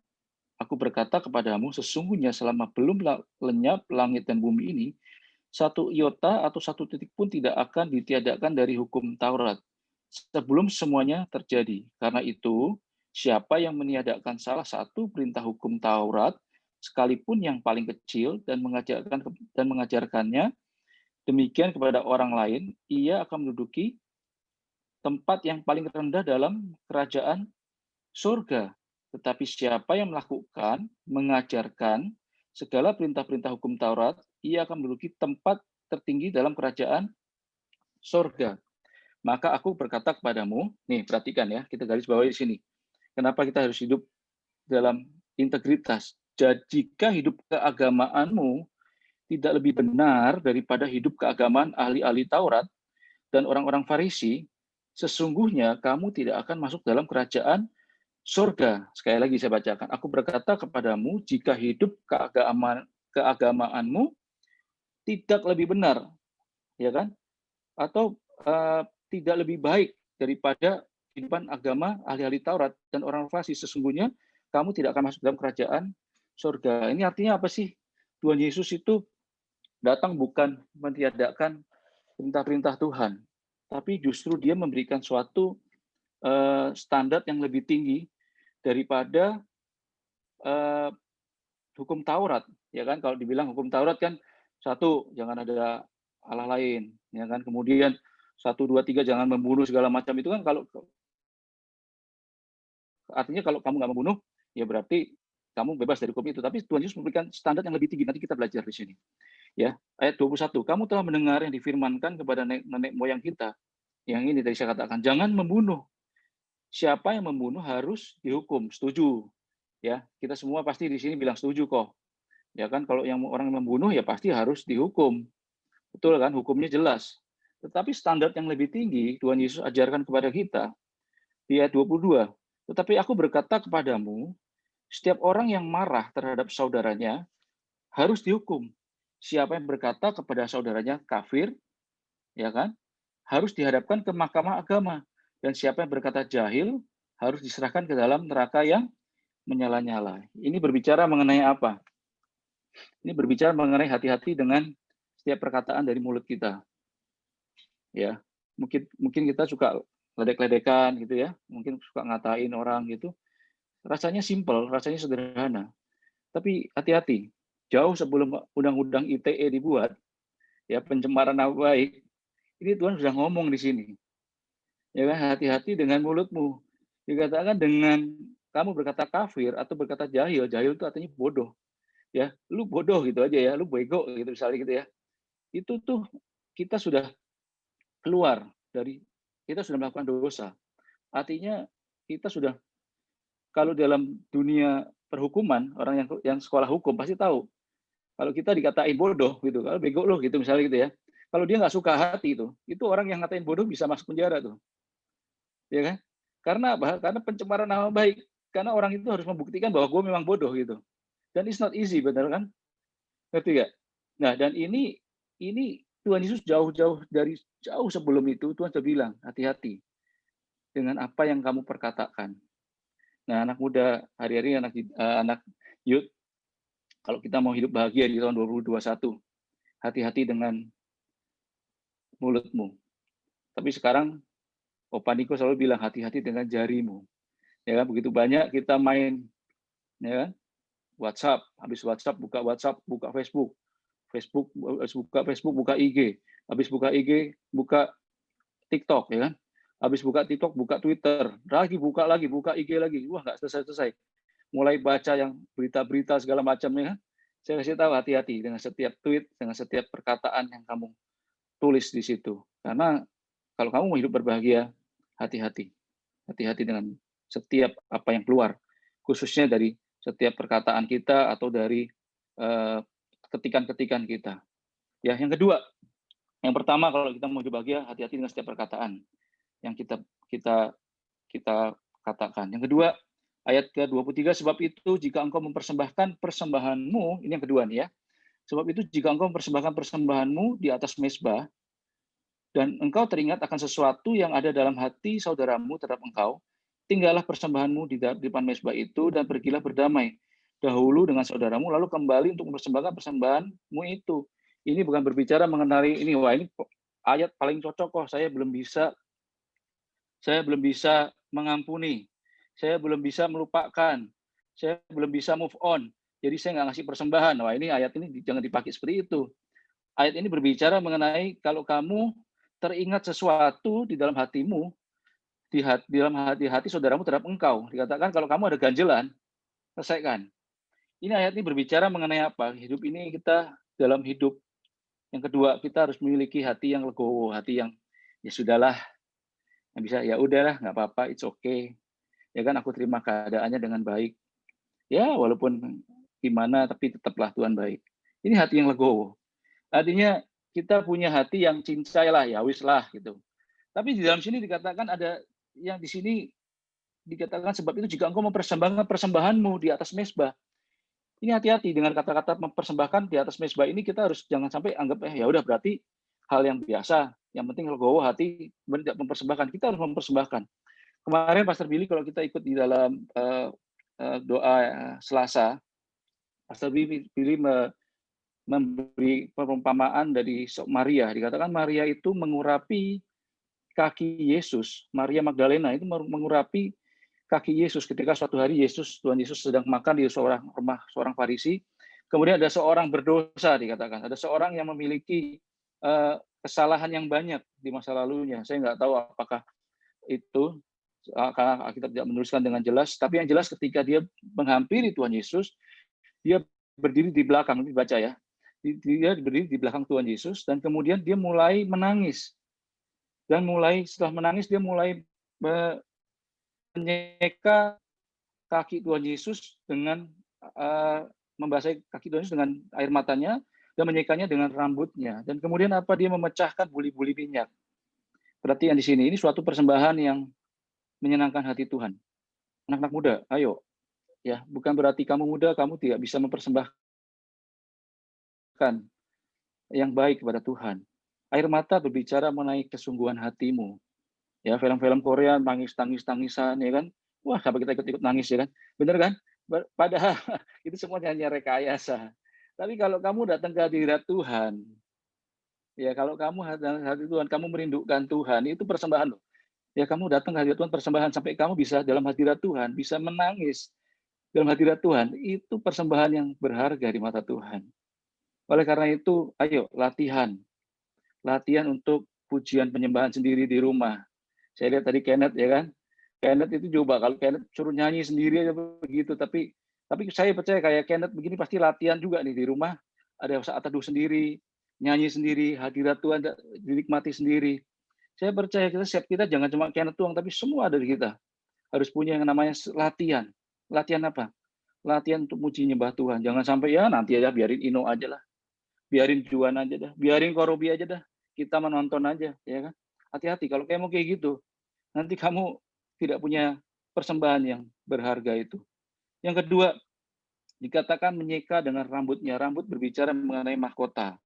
aku berkata kepadamu, sesungguhnya selama belum lenyap langit dan bumi ini, satu iota atau satu titik pun tidak akan ditiadakan dari hukum Taurat sebelum semuanya terjadi. Karena itu, siapa yang meniadakan salah satu perintah hukum Taurat, sekalipun yang paling kecil, dan mengajarkannya demikian kepada orang lain, ia akan menduduki tempat yang paling rendah dalam kerajaan surga. Tetapi siapa yang melakukan, mengajarkan segala perintah-perintah hukum Taurat, ia akan menduduki tempat tertinggi dalam kerajaan surga. Maka aku berkata kepadamu, nih perhatikan ya, kita garis bawahi di sini. Kenapa kita harus hidup dalam integritas? Jika hidup keagamaanmu tidak lebih benar daripada hidup keagamaan ahli-ahli Taurat dan orang-orang Farisi, sesungguhnya kamu tidak akan masuk dalam kerajaan surga. Sekali lagi saya bacakan. Aku berkata kepadamu, jika hidup keagamaanmu tidak lebih benar, ya kan? Atau tidak lebih baik daripada kehidupan agama ahli-ahli Taurat dan orang Farisi, sesungguhnya kamu tidak akan masuk dalam kerajaan surga. Ini artinya apa sih? Tuhan Yesus itu datang bukan mentiadakan perintah-perintah Tuhan, tapi justru dia memberikan suatu standar yang lebih tinggi daripada hukum Taurat, ya kan? Kalau dibilang hukum Taurat kan satu, jangan ada Allah lain, ya kan? Kemudian 1, 2, 3 jangan membunuh segala macam itu kan, kalau artinya kalau kamu nggak membunuh ya berarti kamu bebas dari hukum itu. Tapi Tuhan Yesus memberikan standar yang lebih tinggi. Nanti kita belajar di sini. Ya, ayat 21. Kamu telah mendengar yang difirmankan kepada nenek moyang kita. Yang ini tadi saya katakan, jangan membunuh. Siapa yang membunuh harus dihukum. Setuju. Ya, kita semua pasti di sini bilang setuju kok. Ya kan, kalau yang orang membunuh ya pasti harus dihukum. Betul kan, hukumnya jelas. Tetapi standar yang lebih tinggi Tuhan Yesus ajarkan kepada kita di ayat 22. Tetapi aku berkata kepadamu, setiap orang yang marah terhadap saudaranya harus dihukum. Siapa yang berkata kepada saudaranya kafir, ya kan, harus dihadapkan ke mahkamah agama. Dan siapa yang berkata jahil harus diserahkan ke dalam neraka yang menyala-nyala. Ini berbicara mengenai apa? Ini berbicara mengenai hati-hati dengan setiap perkataan dari mulut kita. Ya, mungkin kita suka ledek-ledekan gitu ya, mungkin suka ngatain orang gitu. Rasanya simpel, rasanya sederhana. Tapi hati-hati, jauh sebelum undang-undang ITE dibuat, ya pencemaran nama baik, ini Tuhan sudah ngomong di sini. Ya kan, hati-hati dengan mulutmu. Dikatakan dengan kamu berkata kafir atau berkata jahil, jahil itu artinya bodoh. Ya, lu bodoh gitu aja ya, lu bego gitu misalnya gitu ya. Itu tuh kita sudah keluar dari, kita sudah melakukan dosa. Artinya kita sudah, kalau dalam dunia perhukuman, orang yang sekolah hukum pasti tahu. Kalau kita dikatain bodoh gitu, kalau bego loh gitu misalnya gitu ya. Kalau dia nggak suka hati itu orang yang ngatain bodoh bisa masuk penjara tuh. Ya kan? Karena apa? Karena pencemaran nama baik. karena orang itu harus membuktikan bahwa gue memang bodoh gitu. Dan it's not easy, benar kan? Ngerti nggak? Nah, dan ini Tuhan Yesus jauh sebelum itu Tuhan sudah bilang, hati-hati dengan apa yang kamu perkatakan. Nah, anak muda hari-hari, anak youth, kalau kita mau hidup bahagia di tahun 2021, hati-hati dengan mulutmu. Tapi sekarang Opa Niko selalu bilang hati-hati dengan jarimu. Ya kan, begitu banyak kita main, ya kan? WhatsApp, habis WhatsApp buka Facebook, buka IG, habis buka IG buka TikTok, ya kan? Habis buka TikTok buka Twitter, buka IG lagi, wah nggak selesai. Mulai baca yang berita-berita segala macam, ya kan? Saya kasih tahu hati-hati dengan setiap tweet, dengan setiap perkataan yang kamu tulis di situ. Karena kalau kamu mau hidup berbahagia, hati-hati dengan setiap apa yang keluar, khususnya dari setiap perkataan kita atau dari ketikan-ketikan kita. Ya, yang kedua, yang pertama kalau kita mau hidup bahagia, hati-hati dengan setiap perkataan yang kita katakan. Yang kedua, ayat ke-23, sebab itu jika engkau mempersembahkan persembahanmu, ini yang kedua nih ya. Sebab itu jika engkau mempersembahkan persembahanmu di atas mezbah dan engkau teringat akan sesuatu yang ada dalam hati saudaramu terhadap engkau, tinggallah persembahanmu di depan mezbah itu dan pergilah berdamai dahulu dengan saudaramu, lalu kembali untuk mempersembahkan persembahanmu itu. Ini bukan berbicara mengenai ini, wah ini ayat paling cocok kok, saya belum bisa mengampuni, saya belum bisa melupakan, saya belum bisa move on, jadi saya nggak ngasih persembahan. Wah ini ayat ini jangan dipakai seperti itu. Ayat ini berbicara mengenai kalau kamu teringat sesuatu di dalam hatimu, di dalam hati saudaramu terhadap engkau. Dikatakan kalau kamu ada ganjelan, selesaikan. Ini ayat ini berbicara mengenai apa? Hidup ini kita dalam hidup. Yang kedua, kita harus memiliki hati yang legowo, hati yang ya sudahlah, yang bisa ya udahlah, nggak apa-apa, it's okay. Ya kan, aku terima keadaannya dengan baik. Ya walaupun gimana, tapi tetaplah Tuhan baik. Ini hati yang legowo. Artinya kita punya hati yang cincai lah, ya wis lah gitu. Tapi di dalam sini dikatakan ada yang di sini dikatakan sebab itu jika engkau mempersembahkan persembahanmu di atas mezbah. Ini hati-hati dengan kata-kata mempersembahkan di atas mezbah ini, kita harus jangan sampai anggap ya udah berarti hal yang biasa. Yang penting legowo hati tidak mempersembahkan. Kita harus mempersembahkan. Kemarin Pastor Billy kalau kita ikut di dalam doa Selasa, Pastor Billy memberi perumpamaan dari Maria. Dikatakan Maria itu mengurapi kaki Yesus. Maria Magdalena itu mengurapi kaki Yesus ketika suatu hari Tuhan Yesus sedang makan di rumah seorang Farisi. Kemudian ada seorang berdosa, dikatakan. Ada seorang yang memiliki kesalahan yang banyak di masa lalunya. Saya nggak tahu apakah itu, karena kita tidak menuliskan dengan jelas. Tapi yang jelas ketika dia menghampiri Tuhan Yesus, dia berdiri di belakang, dibaca ya. Dia berdiri di belakang Tuhan Yesus, dan kemudian dia mulai menangis. Dan setelah menangis, dia mulai menyeka kaki Tuhan Yesus dengan membasahi kaki Tuhan Yesus dengan air matanya dan menyekanya dengan rambutnya. Dan kemudian apa, dia memecahkan buli-buli minyak. Berarti yang di sini ini suatu persembahan yang menyenangkan hati Tuhan. Anak-anak muda, ayo ya, bukan berarti kamu muda kamu tidak bisa mempersembahkan yang baik kepada Tuhan. Air mata berbicara mengenai kesungguhan hatimu. Ya, film-film Korea tangisan ya kan, wah sampai kita ikut nangis ya kan, bener kan? Padahal itu semuanya hanya rekayasa. Tapi kalau kamu datang ke hadirat Tuhan, ya kalau kamu hadirat Tuhan, kamu merindukan Tuhan, itu persembahan loh. Ya kamu datang ke hadirat Tuhan, persembahan sampai kamu bisa dalam hadirat Tuhan, bisa menangis dalam hadirat Tuhan, itu persembahan yang berharga di mata Tuhan. Oleh karena itu, ayo latihan untuk pujian penyembahan sendiri di rumah. Saya lihat tadi Kenneth ya kan, Kenneth itu coba kalau Kenneth suruh nyanyi sendiri aja begitu, tapi saya percaya kayak Kenneth begini pasti latihan juga nih di rumah, ada saat teduh sendiri, nyanyi sendiri, hadirat Tuhan dinikmati sendiri. Saya percaya kita jangan cuma Kenneth doang, tapi semua dari kita harus punya yang namanya latihan. Latihan apa? Latihan untuk muji nyembah Tuhan. Jangan sampai ya nanti aja, biarin Ino aja lah, biarin Juan aja dah, biarin Korobi aja dah, kita menonton aja ya kan. Hati-hati kalau kayak mau kayak gitu, nanti kamu tidak punya persembahan yang berharga itu. Yang kedua, dikatakan menyeka dengan rambutnya. Rambut berbicara mengenai mahkota.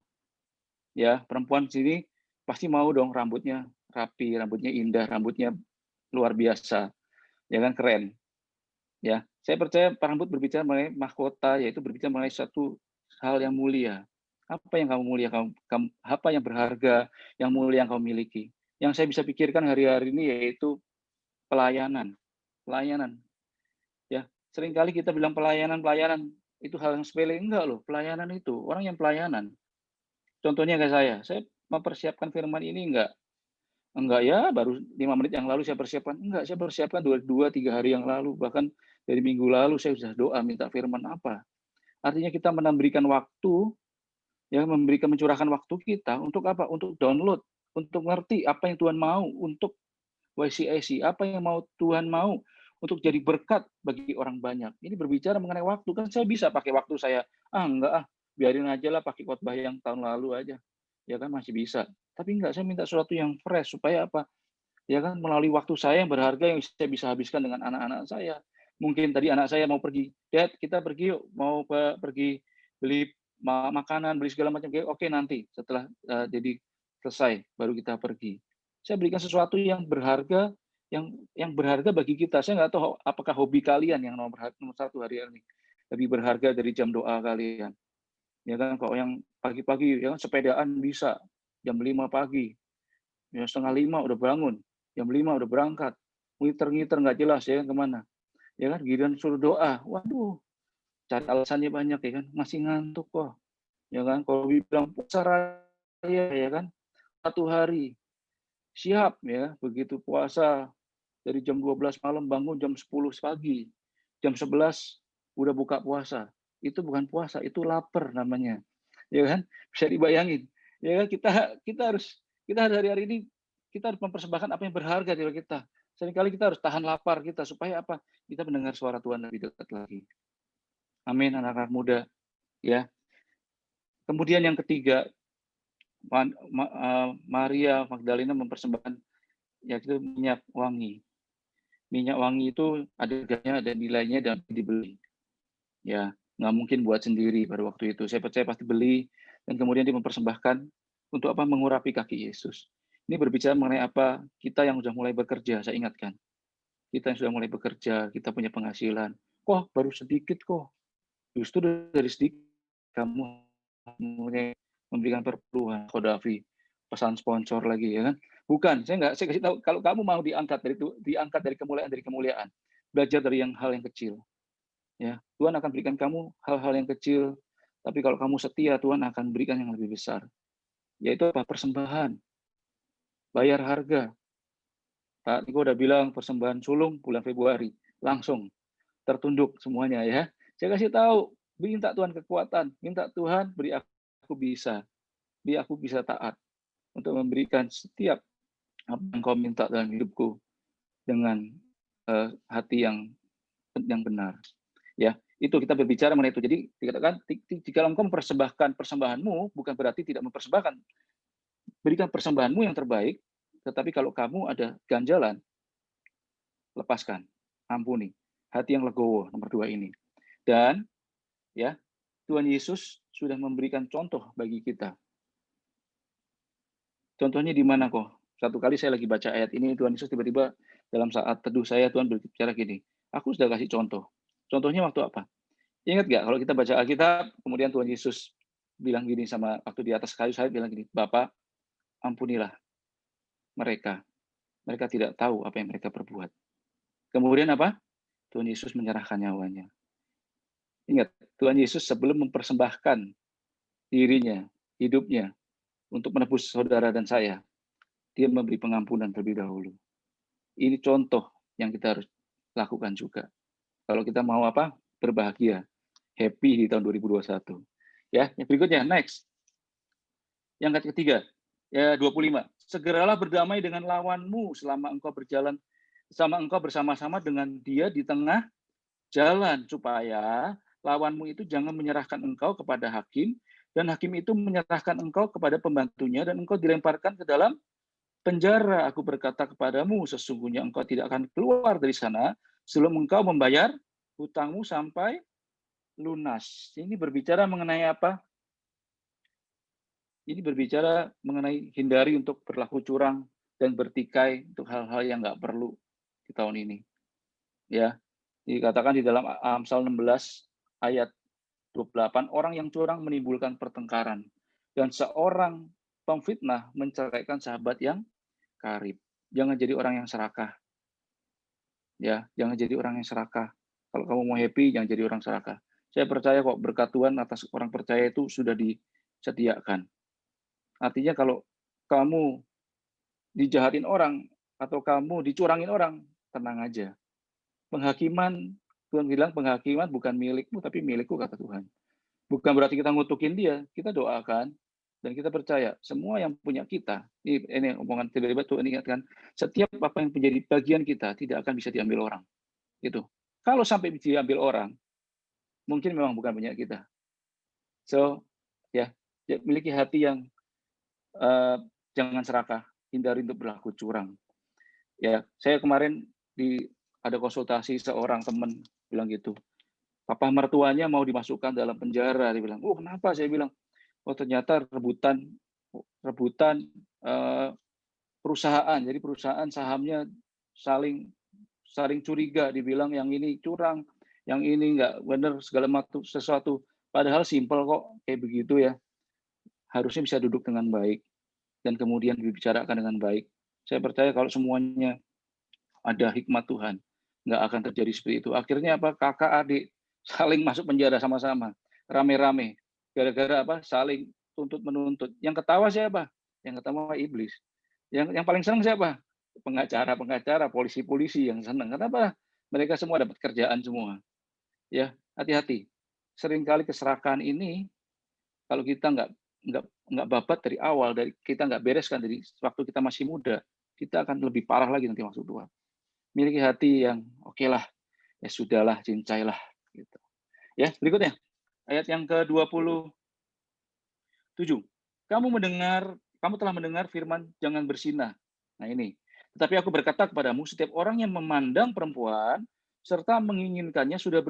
Ya, perempuan sini pasti mau dong rambutnya rapi, rambutnya indah, rambutnya luar biasa, ya kan, keren. Ya, saya percaya rambut berbicara mengenai mahkota, yaitu berbicara mengenai satu hal yang mulia. Apa yang kamu mulia, apa yang berharga, yang mulia yang kamu miliki. Yang saya bisa pikirkan hari-hari ini yaitu pelayanan. Pelayanan. Ya, seringkali kita bilang pelayanan itu hal yang sepele, enggak loh. Pelayanan itu orang yang pelayanan. Contohnya kayak saya mempersiapkan firman ini enggak ya baru 5 menit yang lalu saya persiapkan. Enggak, saya persiapkan 2-3 hari yang lalu, bahkan dari minggu lalu saya sudah doa minta firman apa. Artinya kita memberikan waktu, ya, mencurahkan waktu kita untuk apa? Untuk download, untuk ngerti apa yang Tuhan mau untuk YCIC, apa yang mau Tuhan mau untuk jadi berkat bagi orang banyak. Ini berbicara mengenai waktu, kan saya bisa pakai waktu saya, enggak biarin aja lah pakai khotbah yang tahun lalu aja. Ya kan masih bisa. Tapi enggak, saya minta sesuatu yang fresh supaya apa? Ya kan melalui waktu saya yang berharga yang saya bisa habiskan dengan anak-anak saya. Mungkin tadi anak saya mau pergi, "Dad, kita pergi yuk, mau pergi beli makanan, beli segala macam." Oke, nanti setelah jadi selesai baru kita pergi. Saya berikan sesuatu yang berharga, yang berharga bagi kita. Saya nggak tahu apakah hobi kalian yang nomor satu hari ini lebih berharga dari jam doa kalian. Ya kan, kalau yang pagi-pagi ya kan sepedaan bisa jam 5 pagi, ya 4:30 udah bangun, jam 5 udah berangkat, ngiter-ngiter nggak jelas ya kan kemana. Ya kan, giliran suruh doa, waduh, cari alasannya banyak ya kan, masih ngantuk kok. Ya kan, kalau bilang puasa raya ya kan, 1 hari, siap ya, begitu puasa dari jam 12 malam bangun jam 10 pagi, jam 11 udah buka puasa. Itu bukan puasa, itu lapar namanya. Ya kan? Bisa dibayangin. Ya kan, kita hari-hari ini kita harus mempersembahkan apa yang berharga di diri kita. Seringkali kita harus tahan lapar kita supaya apa? Kita mendengar suara Tuhan lebih dekat lagi. Amin, anak-anak muda, ya. Kemudian yang ketiga, Maria Magdalena mempersembahkan yaitu minyak wangi. Minyak wangi itu ada harganya, ada nilainya, dan dibeli. Ya, nggak mungkin buat sendiri pada waktu itu. Saya percaya pasti beli, dan kemudian dia mempersembahkan untuk apa? Mengurapi kaki Yesus. Ini berbicara mengenai apa? Kita yang sudah mulai bekerja, saya ingatkan. Kita yang sudah mulai bekerja, kita punya penghasilan. Kok baru sedikit kok. Justru dari sedikit kamu mulai memberikan perpuluhan. Kodafi, pesan sponsor lagi ya kan? Bukan, saya kasih tahu kalau kamu mau diangkat dari kemuliaan. Belajar dari hal yang kecil. Ya, Tuhan akan berikan kamu hal-hal yang kecil, tapi kalau kamu setia, Tuhan akan berikan yang lebih besar. Yaitu apa? Persembahan. Bayar harga. Pak Niko udah bilang persembahan sulung bulan Februari, langsung tertunduk semuanya ya. Saya kasih tahu, minta Tuhan kekuatan, minta Tuhan beri aku bisa taat untuk memberikan setiap apa yang kau minta dalam hidupku dengan hati yang benar. Ya, itu kita berbicara mengenai itu. Jadi dikatakan jika engkau mempersembahkan persembahanmu, bukan berarti tidak mempersembahkan. Berikan persembahanmu yang terbaik, tetapi kalau kamu ada ganjalan, lepaskan, ampuni. Hati yang legowo, nomor 2 ini. Dan ya, Tuhan Yesus sudah memberikan contoh bagi kita. Contohnya di mana kok? Satu kali saya lagi baca ayat ini, Tuhan Yesus tiba-tiba dalam saat teduh saya, Tuhan berbicara gini, aku sudah kasih contoh. Contohnya waktu apa? Ingat nggak kalau kita baca Alkitab, kemudian Tuhan Yesus bilang gini sama waktu di atas kayu salib bilang gini, Bapak, ampunilah mereka. Mereka tidak tahu apa yang mereka perbuat. Kemudian apa? Tuhan Yesus menyerahkan nyawanya. Ingat, Tuhan Yesus sebelum mempersembahkan dirinya, hidupnya, untuk menebus saudara dan saya, dia memberi pengampunan terlebih dahulu. Ini contoh yang kita harus lakukan juga. Kalau kita mau apa? Berbahagia, happy di tahun 2021. Ya, yang berikutnya, next. Yang ketiga, ya 25. Segeralah berdamai dengan lawanmu selama engkau bersama-sama dengan dia di tengah jalan, supaya lawanmu itu jangan menyerahkan engkau kepada hakim, dan hakim itu menyerahkan engkau kepada pembantunya, dan engkau dilemparkan ke dalam penjara. Aku berkata kepadamu, sesungguhnya engkau tidak akan keluar dari sana sebelum engkau membayar hutangmu sampai lunas. Ini berbicara mengenai apa? Ini berbicara mengenai hindari untuk berlaku curang dan bertikai untuk hal-hal yang nggak perlu di tahun ini. Ya, dikatakan di dalam Amsal 16 ayat 28, orang yang curang menimbulkan pertengkaran dan seorang pemfitnah menceraikan sahabat yang karib. Jangan jadi orang yang serakah. Ya, jangan jadi orang yang serakah. Kalau kamu mau happy, jangan jadi orang serakah. Saya percaya kok berkat Tuhan atas orang percaya itu sudah disediakan. Artinya kalau kamu dijahatin orang atau kamu dicurangin orang, tenang aja. Penghakiman, Tuhan bilang penghakiman bukan milikmu, tapi milikku, kata Tuhan. Bukan berarti kita ngutukin dia, kita doakan, dan kita percaya semua yang punya kita, ini omongan tiba-tiba Tuhan ingatkan, setiap apa yang menjadi bagian kita tidak akan bisa diambil orang. Gitu. Kalau sampai diambil orang, mungkin memang bukan punya kita. So, ya, miliki hati yang jangan serakah, hindari untuk berlaku curang. Ya, saya kemarin ada konsultasi seorang teman bilang gitu. Papa mertuanya mau dimasukkan dalam penjara, dia bilang. Oh, kenapa? Saya bilang, oh ternyata rebutan perusahaan. Jadi perusahaan sahamnya saling curiga, dibilang yang ini curang, yang ini nggak benar segala macam sesuatu. Padahal simpel kok kayak begitu ya. Harusnya bisa duduk dengan baik dan kemudian dibicarakan dengan baik. Saya percaya kalau semuanya ada hikmat Tuhan, nggak akan terjadi seperti itu. Akhirnya apa? Kakak adik saling masuk penjara sama-sama, rame-rame, gara-gara apa? Saling tuntut menuntut. Yang ketawa siapa? Yang ketawa iblis. Yang paling senang siapa? Pengacara, polisi-polisi yang senang. Kenapa? Mereka semua dapat kerjaan semua. Ya, hati-hati. Seringkali keserakahan ini, kalau kita nggak babat dari awal, kita nggak bereskan dari waktu kita masih muda, kita akan lebih parah lagi nanti maksud Tuhan. Miliki hati yang oke lah, ya sudahlah, cincailah. Gitu. Ya, berikutnya ayat yang ke-27. Kamu telah mendengar firman jangan berzinah. Nah ini. Tetapi aku berkata kepadamu, setiap orang yang memandang perempuan serta menginginkannya sudah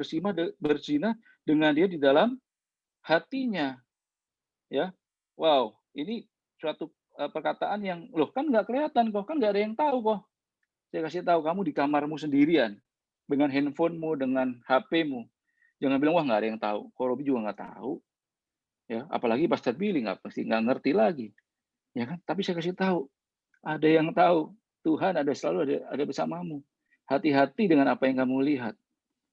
berzina dengan dia di dalam hatinya. Ya, wow, ini suatu perkataan yang loh kan nggak kelihatan kok, kan nggak ada yang tahu kok. Saya kasih tahu kamu di kamarmu sendirian dengan handphonemu, dengan HP-mu. Jangan bilang wah nggak ada yang tahu. Kok Robi juga nggak tahu. Ya, apalagi pas terpilih nggak ngerti lagi. Ya kan? Tapi saya kasih tahu, ada yang tahu. Tuhan selalu ada bersamamu. Hati-hati dengan apa yang kamu lihat.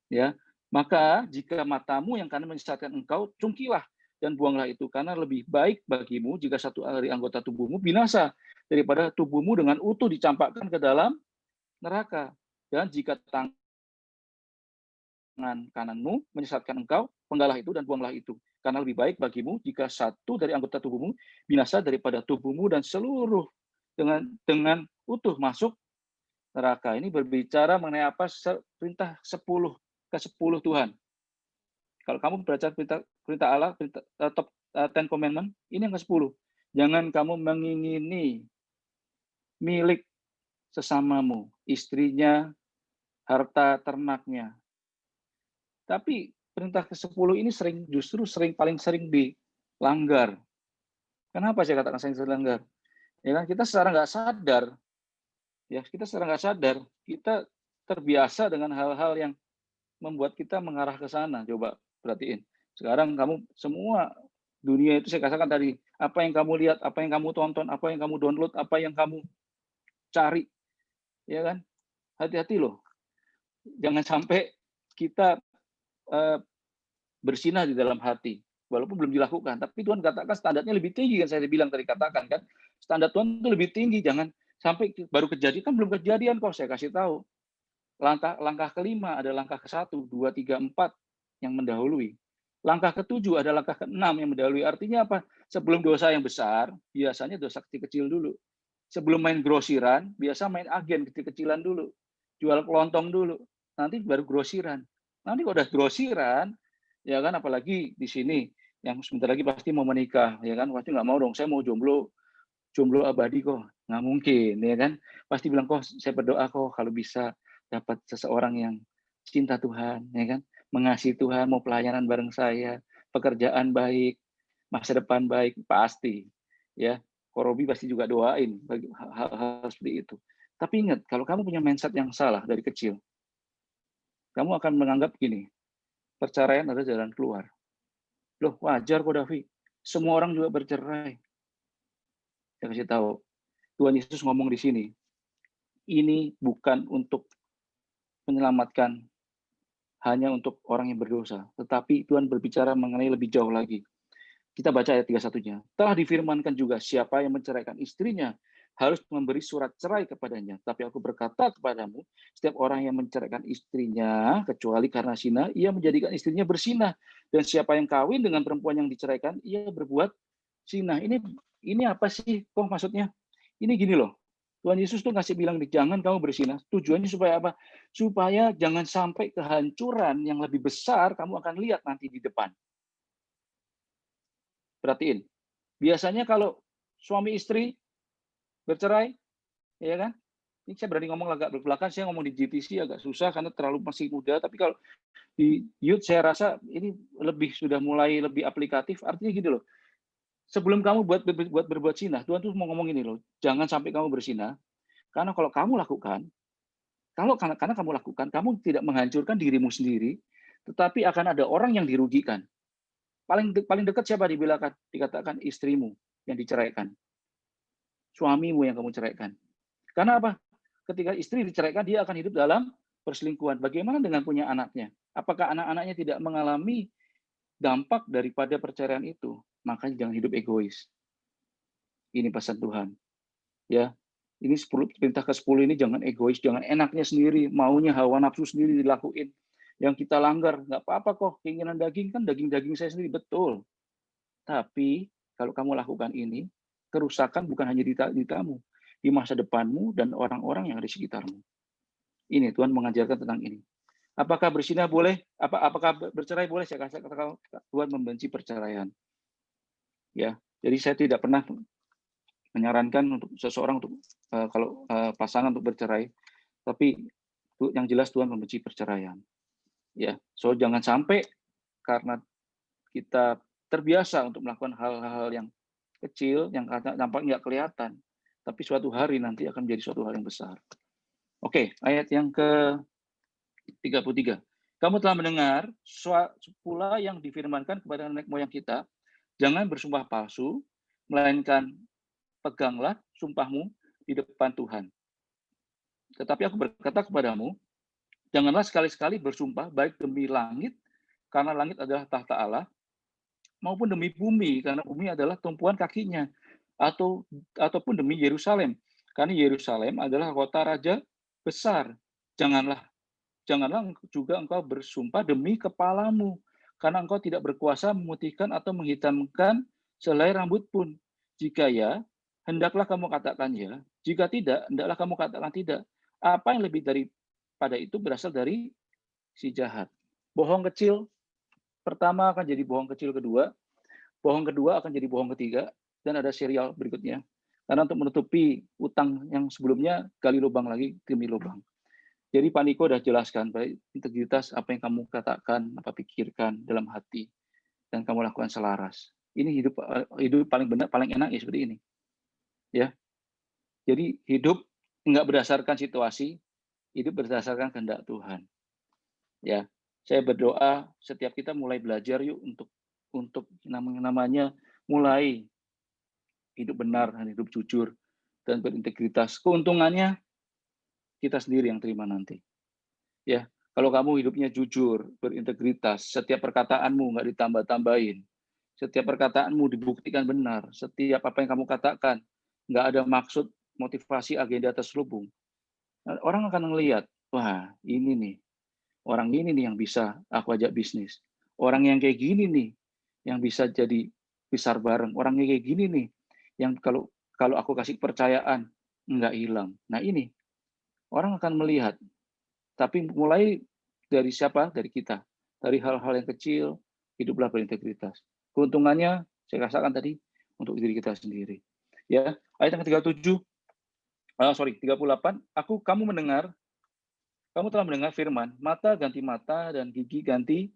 Ya, maka jika matamu yang kanan menyesatkan engkau, cungkilah dan buanglah itu, karena lebih baik bagimu jika satu dari anggota tubuhmu binasa daripada tubuhmu dengan utuh dicampakkan ke dalam neraka. Dan jika tangan kananmu menyesatkan engkau, penggalah itu dan buanglah itu, karena lebih baik bagimu jika satu dari anggota tubuhmu binasa daripada tubuhmu dan seluruh dengan utuh masuk neraka. Ini berbicara mengenai apa? Perintah 10 Tuhan. Kalau kamu baca perintah Allah, top 10 commandment, ini yang ke-10. Jangan kamu mengingini milik sesamamu, istrinya, harta ternaknya. Tapi perintah ke-10 ini paling sering dilanggar. Kenapa saya katakan sering dilanggar? Ya kan, kita secara nggak sadar, kita terbiasa dengan hal-hal yang membuat kita mengarah ke sana. Coba perhatiin. Sekarang kamu semua dunia itu saya katakan tadi, apa yang kamu lihat, apa yang kamu tonton, apa yang kamu download, apa yang kamu cari, ya kan? Hati-hati loh. Jangan sampai kita bersinah di dalam hati, walaupun belum dilakukan. Tapi Tuhan katakan standarnya lebih tinggi, kan saya bilang tadi katakan kan, standar Tuhan itu lebih tinggi. Jangan sampai baru kejadian, kan belum kejadian kok. Saya kasih tahu. Langkah kelima ada langkah ke-1, 2, 3, 4 yang mendahului. Langkah ke-7 ada langkah ke-6 yang mendahului. Artinya apa? Sebelum dosa yang besar, biasanya dosa kecil-kecil dulu. Sebelum main grosiran, biasa main agen kecil-kecilan dulu. Jual kelontong dulu. Nanti baru grosiran. Nanti kalau udah grosiran, ya kan, apalagi di sini yang sebentar lagi pasti mau menikah, ya kan, pasti nggak mau dong. Saya mau jomblo abadi kok. Nggak mungkin, ya kan. Pasti bilang kok saya berdoa kok kalau bisa dapat seseorang yang cinta Tuhan, ya kan? Mengasihi Tuhan, mau pelayanan bareng saya, pekerjaan baik, masa depan baik, pasti. Ya, Korobi pasti juga doain bagi hal-hal seperti itu. Tapi ingat, kalau kamu punya mindset yang salah dari kecil, kamu akan menganggap gini, perceraian adalah jalan keluar. Loh, wajar kok Davi, semua orang juga bercerai. Saya kasih tahu, Tuhan Yesus ngomong di sini, ini bukan untuk menyelamatkan hanya untuk orang yang berdosa, tetapi Tuhan berbicara mengenai lebih jauh lagi. Kita baca ayat 31-nya. Telah difirmankan juga, siapa yang menceraikan istrinya harus memberi surat cerai kepadanya. Tapi aku berkata kepadamu, setiap orang yang menceraikan istrinya, kecuali karena zina, ia menjadikan istrinya bersinah. Dan siapa yang kawin dengan perempuan yang diceraikan, ia berbuat zina. Ini apa sih? Kok maksudnya? Ini gini loh. Tuhan Yesus tuh ngasih bilang, jangan kamu bersinah. Tujuannya supaya apa? Supaya jangan sampai kehancuran yang lebih besar kamu akan lihat nanti di depan. Perhatiin. Biasanya kalau suami istri bercerai, ya kan? Ini saya berani ngomong agak berbelakang, saya ngomong di GTC agak susah karena terlalu masih muda, tapi kalau di youth saya rasa ini sudah mulai lebih aplikatif. Artinya gini loh, sebelum kamu berbuat zina, Tuhan tuh mau ngomong ini loh, jangan sampai kamu bersinah, karena kalau kamu lakukan, karena kamu lakukan, kamu tidak menghancurkan dirimu sendiri, tetapi akan ada orang yang dirugikan. Paling dekat siapa dibilangkan? Dikatakan istrimu yang diceraikan. Suamimu yang kamu ceraikan. Karena apa? Ketika istri diceraikan, dia akan hidup dalam perselingkuhan. Bagaimana dengan punya anaknya? Apakah anak-anaknya tidak mengalami dampak daripada perceraian itu? Makanya jangan hidup egois. Ini pesan Tuhan. Ya, ini perintah ke-10 ini jangan egois, jangan enaknya sendiri, maunya hawa nafsu sendiri dilakuin. Yang kita langgar, nggak apa-apa kok, keinginan daging kan daging-daging saya sendiri, betul. Tapi kalau kamu lakukan ini, kerusakan bukan hanya di kamu, di masa depanmu dan orang-orang yang ada di sekitarmu. Ini Tuhan mengajarkan tentang ini. Apakah bersinah boleh? Apakah bercerai boleh? Saya katakan Tuhan membenci perceraian. Ya, jadi saya tidak pernah menyarankan untuk seseorang untuk kalau pasangan untuk bercerai, tapi yang jelas Tuhan membenci perceraian. Ya, so jangan sampai karena kita terbiasa untuk melakukan hal-hal yang kecil yang nampak nggak kelihatan, tapi suatu hari nanti akan menjadi suatu hal yang besar. Oke, ayat yang ke-33. Kamu telah mendengar pula yang difirmankan kepada nenek moyang kita, jangan bersumpah palsu, melainkan peganglah sumpahmu di depan Tuhan. Tetapi aku berkata kepadamu, janganlah sekali-sekali bersumpah baik demi langit, karena langit adalah tahta Allah, maupun demi bumi, karena bumi adalah tumpuan kakinya, ataupun demi Yerusalem, karena Yerusalem adalah kota raja besar. Janganlah juga engkau bersumpah demi kepalamu, karena engkau tidak berkuasa memutihkan atau menghitamkan selai rambut pun. Jika ya, hendaklah kamu katakan ya. Jika tidak, hendaklah kamu katakan tidak. Apa yang lebih daripada itu berasal dari si jahat. Bohong kecil pertama akan jadi bohong kecil kedua, bohong kedua akan jadi bohong ketiga, dan ada serial berikutnya. Karena untuk menutupi utang yang sebelumnya, gali lubang lagi demi lubang. Jadi Pak Niko sudah jelaskan, baik integritas apa yang kamu katakan, apa pikirkan dalam hati, dan kamu lakukan selaras. Ini hidup paling benar, paling enak ya seperti ini. Ya, jadi hidup nggak berdasarkan situasi, hidup berdasarkan kehendak Tuhan. Ya, saya berdoa setiap kita mulai belajar yuk untuk namanya mulai hidup benar dan hidup jujur dan berintegritas. Keuntungannya kita sendiri yang terima nanti. Ya, kalau kamu hidupnya jujur, berintegritas, setiap perkataanmu nggak ditambah-tambahin, setiap perkataanmu dibuktikan benar, setiap apa yang kamu katakan nggak ada maksud motivasi agenda terselubung. Orang akan melihat, wah ini nih, orang ini nih yang bisa aku ajak bisnis. Orang yang kayak gini nih, yang bisa jadi besar bareng. Orang yang kayak gini nih, yang kalau aku kasih kepercayaan, nggak hilang. Nah ini, orang akan melihat. Tapi mulai dari siapa? Dari kita. Dari hal-hal yang kecil, hiduplah berintegritas. Keuntungannya, saya katakan tadi, untuk diri kita sendiri. Ya, ayat yang ke-37, 38, kamu mendengar Kamu telah mendengar firman, mata ganti mata dan gigi ganti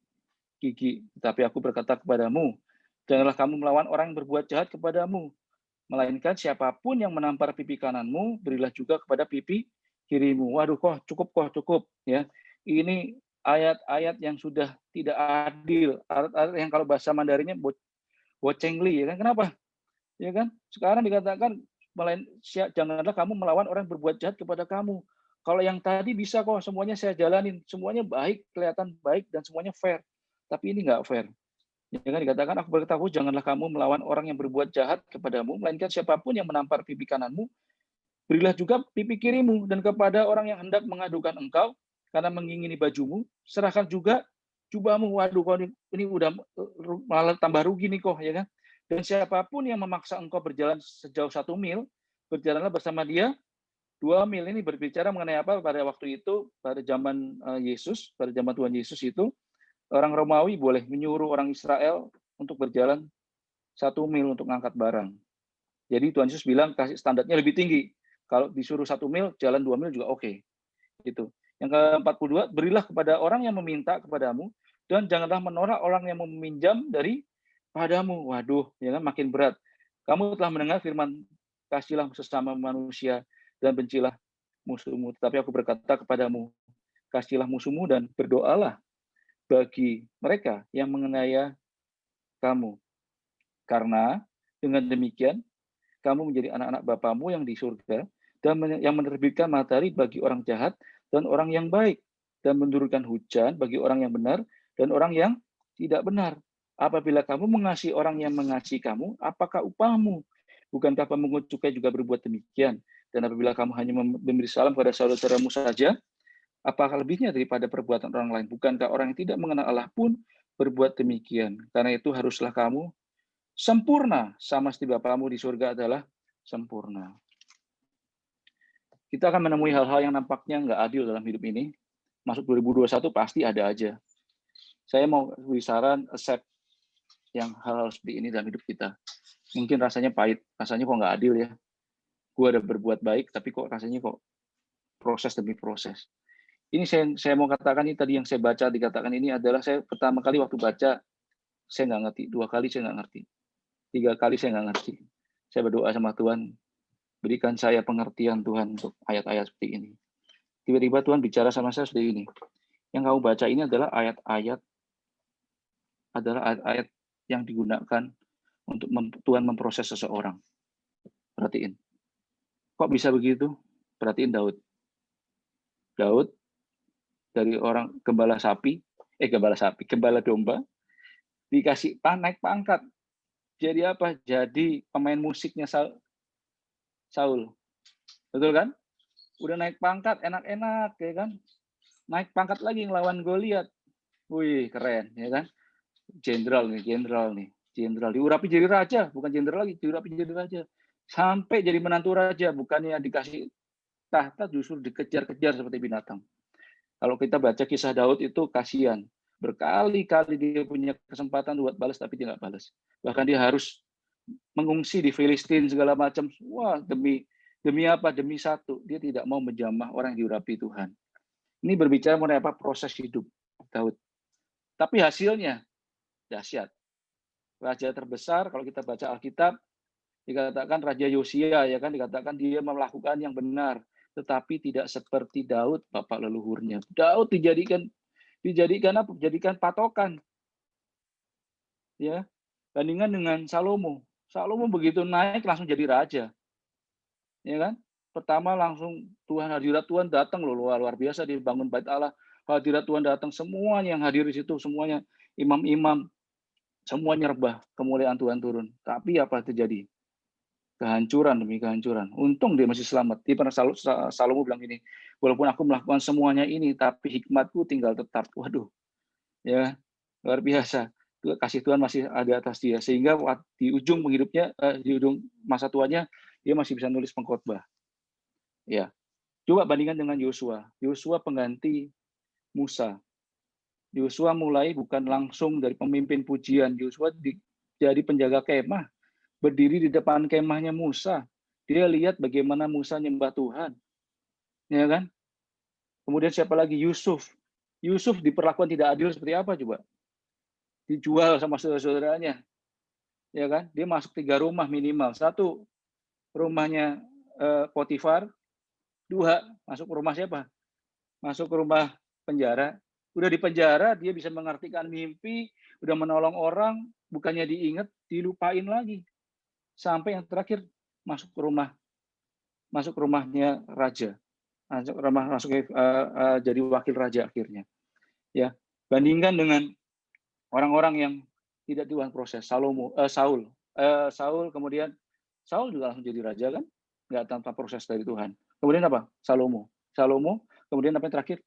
gigi. Tetapi aku berkata kepadamu, janganlah kamu melawan orang yang berbuat jahat kepadamu, melainkan siapapun yang menampar pipi kananmu, berilah juga kepada pipi kirimu. Waduh, cukup. Ya, ini ayat-ayat yang sudah tidak adil, ayat-ayat yang kalau bahasa Mandarinnya bocengli, ya kan? Kenapa? Ya kan? Sekarang dikatakan janganlah kamu melawan orang yang berbuat jahat kepada kamu. Kalau yang tadi bisa kok semuanya saya jalanin, semuanya baik, kelihatan baik dan semuanya fair. Tapi ini nggak fair. Ya kan dikatakan aku beritahu janganlah kamu melawan orang yang berbuat jahat kepadamu, melainkan siapapun yang menampar pipi kananmu, berilah juga pipi kirimu, dan kepada orang yang hendak mengadukan engkau karena mengingini bajumu, serahkan juga jubahmu. Waduh, kok ini udah malah tambah rugi nih kok, ya kan? Dan siapapun yang memaksa engkau berjalan sejauh 1 mil, berjalanlah bersama dia 2 mil. Ini berbicara mengenai apa pada waktu itu, pada zaman Yesus, pada zaman Tuhan Yesus itu, orang Romawi boleh menyuruh orang Israel untuk berjalan 1 mil untuk mengangkat barang. Jadi Tuhan Yesus bilang kasih standarnya lebih tinggi. Kalau disuruh 1 mil, jalan 2 mil juga oke. Gitu. Yang ke-42, berilah kepada orang yang meminta kepadamu, dan janganlah menolak orang yang meminjam dari padamu. Waduh, ya kan makin berat. Kamu telah mendengar firman, kasihlah sesama manusia dan bencilah musuhmu. Tetapi aku berkata kepadamu, kasihlah musuhmu dan berdoalah bagi mereka yang menganiaya kamu. Karena dengan demikian kamu menjadi anak-anak Bapamu yang di surga, dan yang menerbitkan matahari bagi orang jahat dan orang yang baik, dan menurunkan hujan bagi orang yang benar dan orang yang tidak benar. Apabila kamu mengasihi orang yang mengasihi kamu, apakah upahmu? Bukankah pemungut cukai juga berbuat demikian? Dan apabila kamu hanya memberi salam kepada saudaramu saja, apakah lebihnya daripada perbuatan orang lain? Bukankah orang yang tidak mengenal Allah pun berbuat demikian? Karena itu haruslah kamu sempurna, sama seperti Bapamu di surga adalah sempurna. Kita akan menemui hal-hal yang nampaknya nggak adil dalam hidup ini. Masuk 2021 pasti ada aja. Saya mau beri saran, accept yang hal-hal seperti ini dalam hidup kita. Mungkin rasanya pahit, rasanya kok nggak adil ya. Gue ada berbuat baik, tapi kok rasanya kok proses demi proses. Ini saya mau katakan, ini tadi yang saya baca dikatakan ini adalah saya pertama kali waktu baca, saya nggak ngerti. 2 kali saya nggak ngerti. 3 kali saya nggak ngerti. Saya berdoa sama Tuhan, berikan saya pengertian Tuhan untuk ayat-ayat seperti ini. Tiba-tiba Tuhan bicara sama saya seperti ini. Yang kamu baca ini adalah ayat-ayat yang digunakan untuk Tuhan memproses seseorang. Perhatiin. Kok bisa begitu? Perhatiin Daud. Daud dari orang gembala domba, dikasih naik pangkat. Jadi apa? Jadi pemain musiknya Saul. Betul kan? Udah naik pangkat, enak-enak, ya kan? Naik pangkat lagi ngelawan Goliat. Wih, keren, ya kan? Jenderal nih. Diurapi jadi raja, bukan jenderal lagi, diurapi jadi raja. Sampai jadi menantu raja, bukannya dikasih tahta, justru dikejar-kejar seperti binatang. Kalau kita baca kisah Daud itu kasihan. Berkali-kali dia punya kesempatan buat balas, tapi dia nggak balas. Bahkan dia harus mengungsi di Filistin segala macam. Wah, demi apa? Demi satu. Dia tidak mau menjamah orang yang diurapi Tuhan. Ini berbicara mengenai apa? Proses hidup Daud. Tapi hasilnya dahsyat. Raja terbesar, kalau kita baca Alkitab, dikatakan Raja Yosia, ya kan, dikatakan dia melakukan yang benar, tetapi tidak seperti Daud, bapak leluhurnya. Daud dijadikan apa? Dijadikan patokan. Ya, bandingan dengan Salomo. Salomo begitu naik langsung jadi raja. Ya kan? Pertama langsung hadirat Tuhan datang loh, luar biasa dibangun bait Allah. Hadirat Tuhan datang, semuanya yang hadir di situ, semuanya imam-imam, semuanya rebah, kemuliaan Tuhan turun. Tapi apa terjadi? Kehancuran demi kehancuran. Untung dia masih selamat. Dia pernah Salomo bilang ini, walaupun aku melakukan semuanya ini, tapi hikmatku tinggal tetap. Waduh, ya luar biasa. Kasih Tuhan masih ada atas dia, sehingga di ujung hidupnya, di ujung masa tuanya, dia masih bisa nulis pengkhotbah. Ya, coba bandingkan dengan Yosua. Yosua pengganti Musa. Yosua mulai bukan langsung dari pemimpin pujian. Yosua jadi penjaga kemah, berdiri di depan kemahnya Musa. Dia lihat bagaimana Musa nyembah Tuhan, ya kan? Kemudian siapa lagi? Yusuf. Yusuf diperlakukan tidak adil seperti apa coba? Dijual sama saudara-saudaranya, ya kan? Dia masuk 3 rumah minimal. 1, rumahnya Potifar. 2, masuk rumah siapa? Masuk ke rumah penjara. Udah di penjara, dia bisa mengartikan mimpi, udah menolong orang, bukannya diingat, dilupain lagi. Sampai yang terakhir masuk ke rumahnya raja. Masuk jadi wakil raja akhirnya. Ya, bandingkan dengan orang-orang yang tidak Tuhan proses. Saul kemudian Saul juga langsung jadi raja kan, nggak tanpa proses dari Tuhan. Kemudian apa? Salomo, kemudian apa yang terakhir?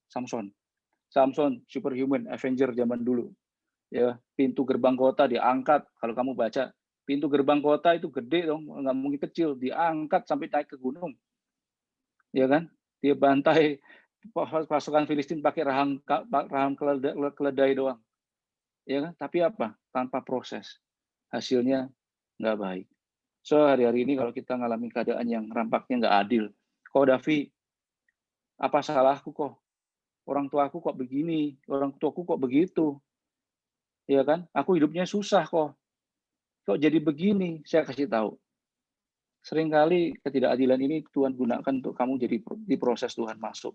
Samson, superhuman, Avenger zaman dulu. Ya, pintu gerbang kota diangkat. Kalau kamu baca, pintu gerbang kota itu gede dong, nggak mungkin kecil, diangkat sampai naik ke gunung. Ya kan? Dia bantai pasukan Filistin pakai rahang keledai doang. Ya kan? Tapi apa? Tanpa proses. Hasilnya nggak baik. So, hari-hari ini kalau kita ngalami keadaan yang rampaknya nggak adil, kok Davi, apa salahku kok? Orang tuaku kok begini, orang tuaku kok begitu. Ya kan? Aku hidupnya susah kok. Kok jadi begini? Saya kasih tahu. Seringkali ketidakadilan ini Tuhan gunakan untuk kamu jadi diproses Tuhan masuk.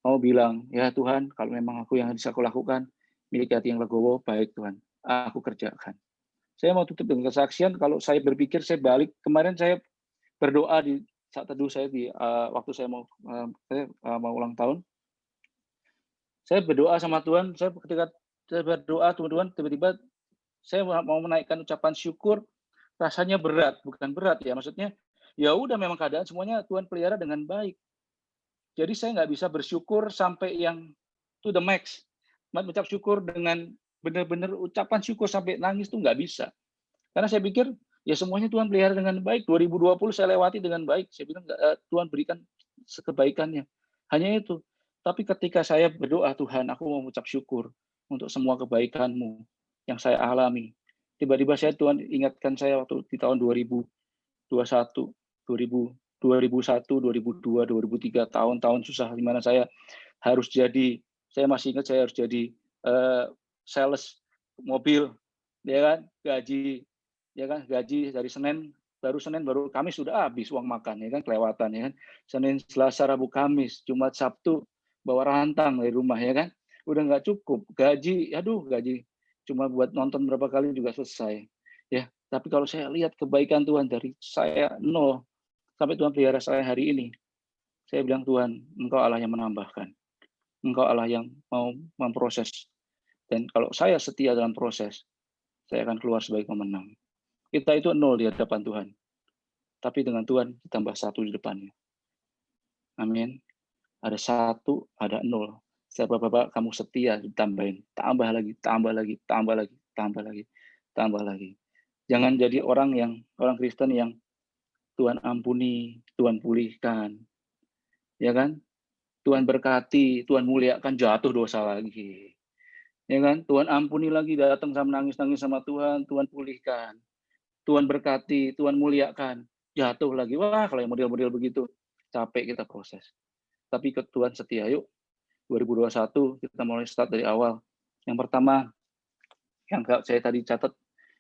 Kamu bilang, ya Tuhan, kalau memang aku yang bisa aku lakukan, miliki hati yang legowo, baik Tuhan, aku kerjakan. Saya mau tutup dengan kesaksian, kalau saya berpikir, saya balik, kemarin saya berdoa di saat teduh saya waktu saya mau ulang tahun, saya berdoa sama Tuhan, ketika saya berdoa, Tuhan, tiba-tiba saya mau menaikkan ucapan syukur, rasanya berat, bukan berat ya, maksudnya, ya udah memang keadaan semuanya Tuhan pelihara dengan baik. Jadi saya nggak bisa bersyukur sampai yang to the max. Mengucap syukur dengan benar-benar ucapan syukur sampai nangis tuh nggak bisa. Karena saya pikir ya semuanya Tuhan pelihara dengan baik. 2020 saya lewati dengan baik. Saya bilang Tuhan berikan kebaikannya. Hanya itu. Tapi ketika saya berdoa, Tuhan, aku mau mengucap syukur untuk semua kebaikan-Mu yang saya alami. Tiba-tiba Tuhan ingatkan saya waktu di tahun 2021, 2001, 2002, 2003, tahun-tahun susah di mana saya masih ingat saya harus jadi sales mobil, ya kan, gaji dari Senin baru Kamis sudah habis uang makan, ya kan, kelewatan, ya kan, Senin, Selasa, Rabu, Kamis, Jumat, Sabtu bawa rantang dari rumah, ya kan, udah nggak cukup, gaji cuma buat nonton berapa kali juga selesai, ya. Tapi kalau saya lihat kebaikan Tuhan dari saya 0 sampai Tuhan pelihara saya hari ini, saya bilang, Tuhan, Engkau Allah yang menambahkan, Engkau Allah yang mau memproses, dan kalau saya setia dalam proses, saya akan keluar sebagai pemenang. Kita itu 0 di hadapan Tuhan, tapi dengan Tuhan ditambah 1 di depannya. Amin. Ada 1, ada 0. Siapa Bapak kamu setia ditambahin, tambah lagi, tambah lagi, tambah lagi, tambah lagi, tambah lagi. Jangan jadi orang Kristen yang Tuhan ampuni, Tuhan pulihkan, ya kan? Tuhan berkati, Tuhan muliakan, jatuh dosa lagi, ya kan? Tuhan ampuni lagi, datang sama nangis-nangis sama Tuhan, Tuhan pulihkan, Tuhan berkati, Tuhan muliakan, jatuh lagi. Wah, kalau yang model-model begitu, capek kita proses. Tapi ke Tuhan setia, yuk. 2021 kita mulai start dari awal. Yang pertama, yang saya tadi catat,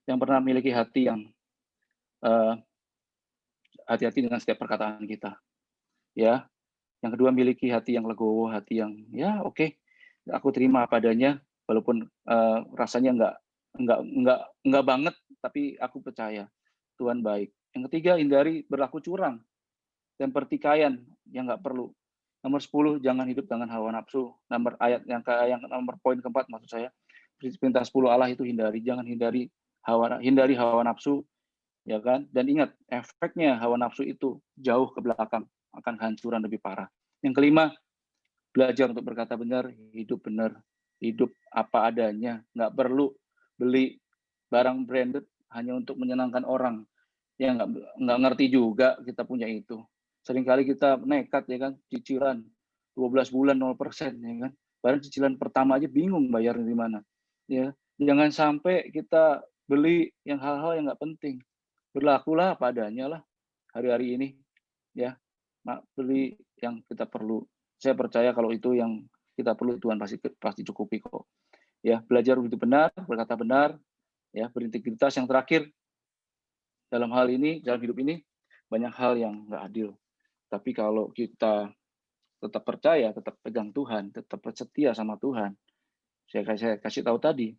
yang pernah memiliki hati yang hati-hati dengan setiap perkataan kita, ya. Yang kedua, miliki hati yang legowo, hati yang ya oke, aku terima apa adanya, walaupun rasanya enggak banget, tapi aku percaya Tuhan baik. Yang ketiga, hindari berlaku curang dan pertikaian yang nggak perlu. Nomor 10, jangan hidup dengan hawa nafsu. Nomor poin keempat maksud saya, perintah 10 Allah itu hindari hawa nafsu, ya kan? Dan ingat, efeknya hawa nafsu itu jauh ke belakang, akan kehancuran lebih parah. Yang kelima, belajar untuk berkata benar, hidup apa adanya, nggak perlu beli barang branded hanya untuk menyenangkan orang yang nggak ngerti juga kita punya itu. Seringkali kita nekat, ya kan, cicilan 12 bulan 0%, ya kan. Padahal cicilan pertama aja bingung bayar di mana. Ya, jangan sampai kita beli yang hal-hal yang nggak penting. Berlakulah apa adanya lah hari-hari ini, ya. Beli yang kita perlu. Saya percaya kalau itu yang kita perlu, Tuhan pasti cukupi kok. Ya, belajar hidup benar, berkata benar, ya, berintegritas. Yang terakhir dalam hal ini, dalam hidup ini banyak hal yang nggak adil. Tapi kalau kita tetap percaya, tetap pegang Tuhan, tetap setia sama Tuhan, saya kasih tahu tadi,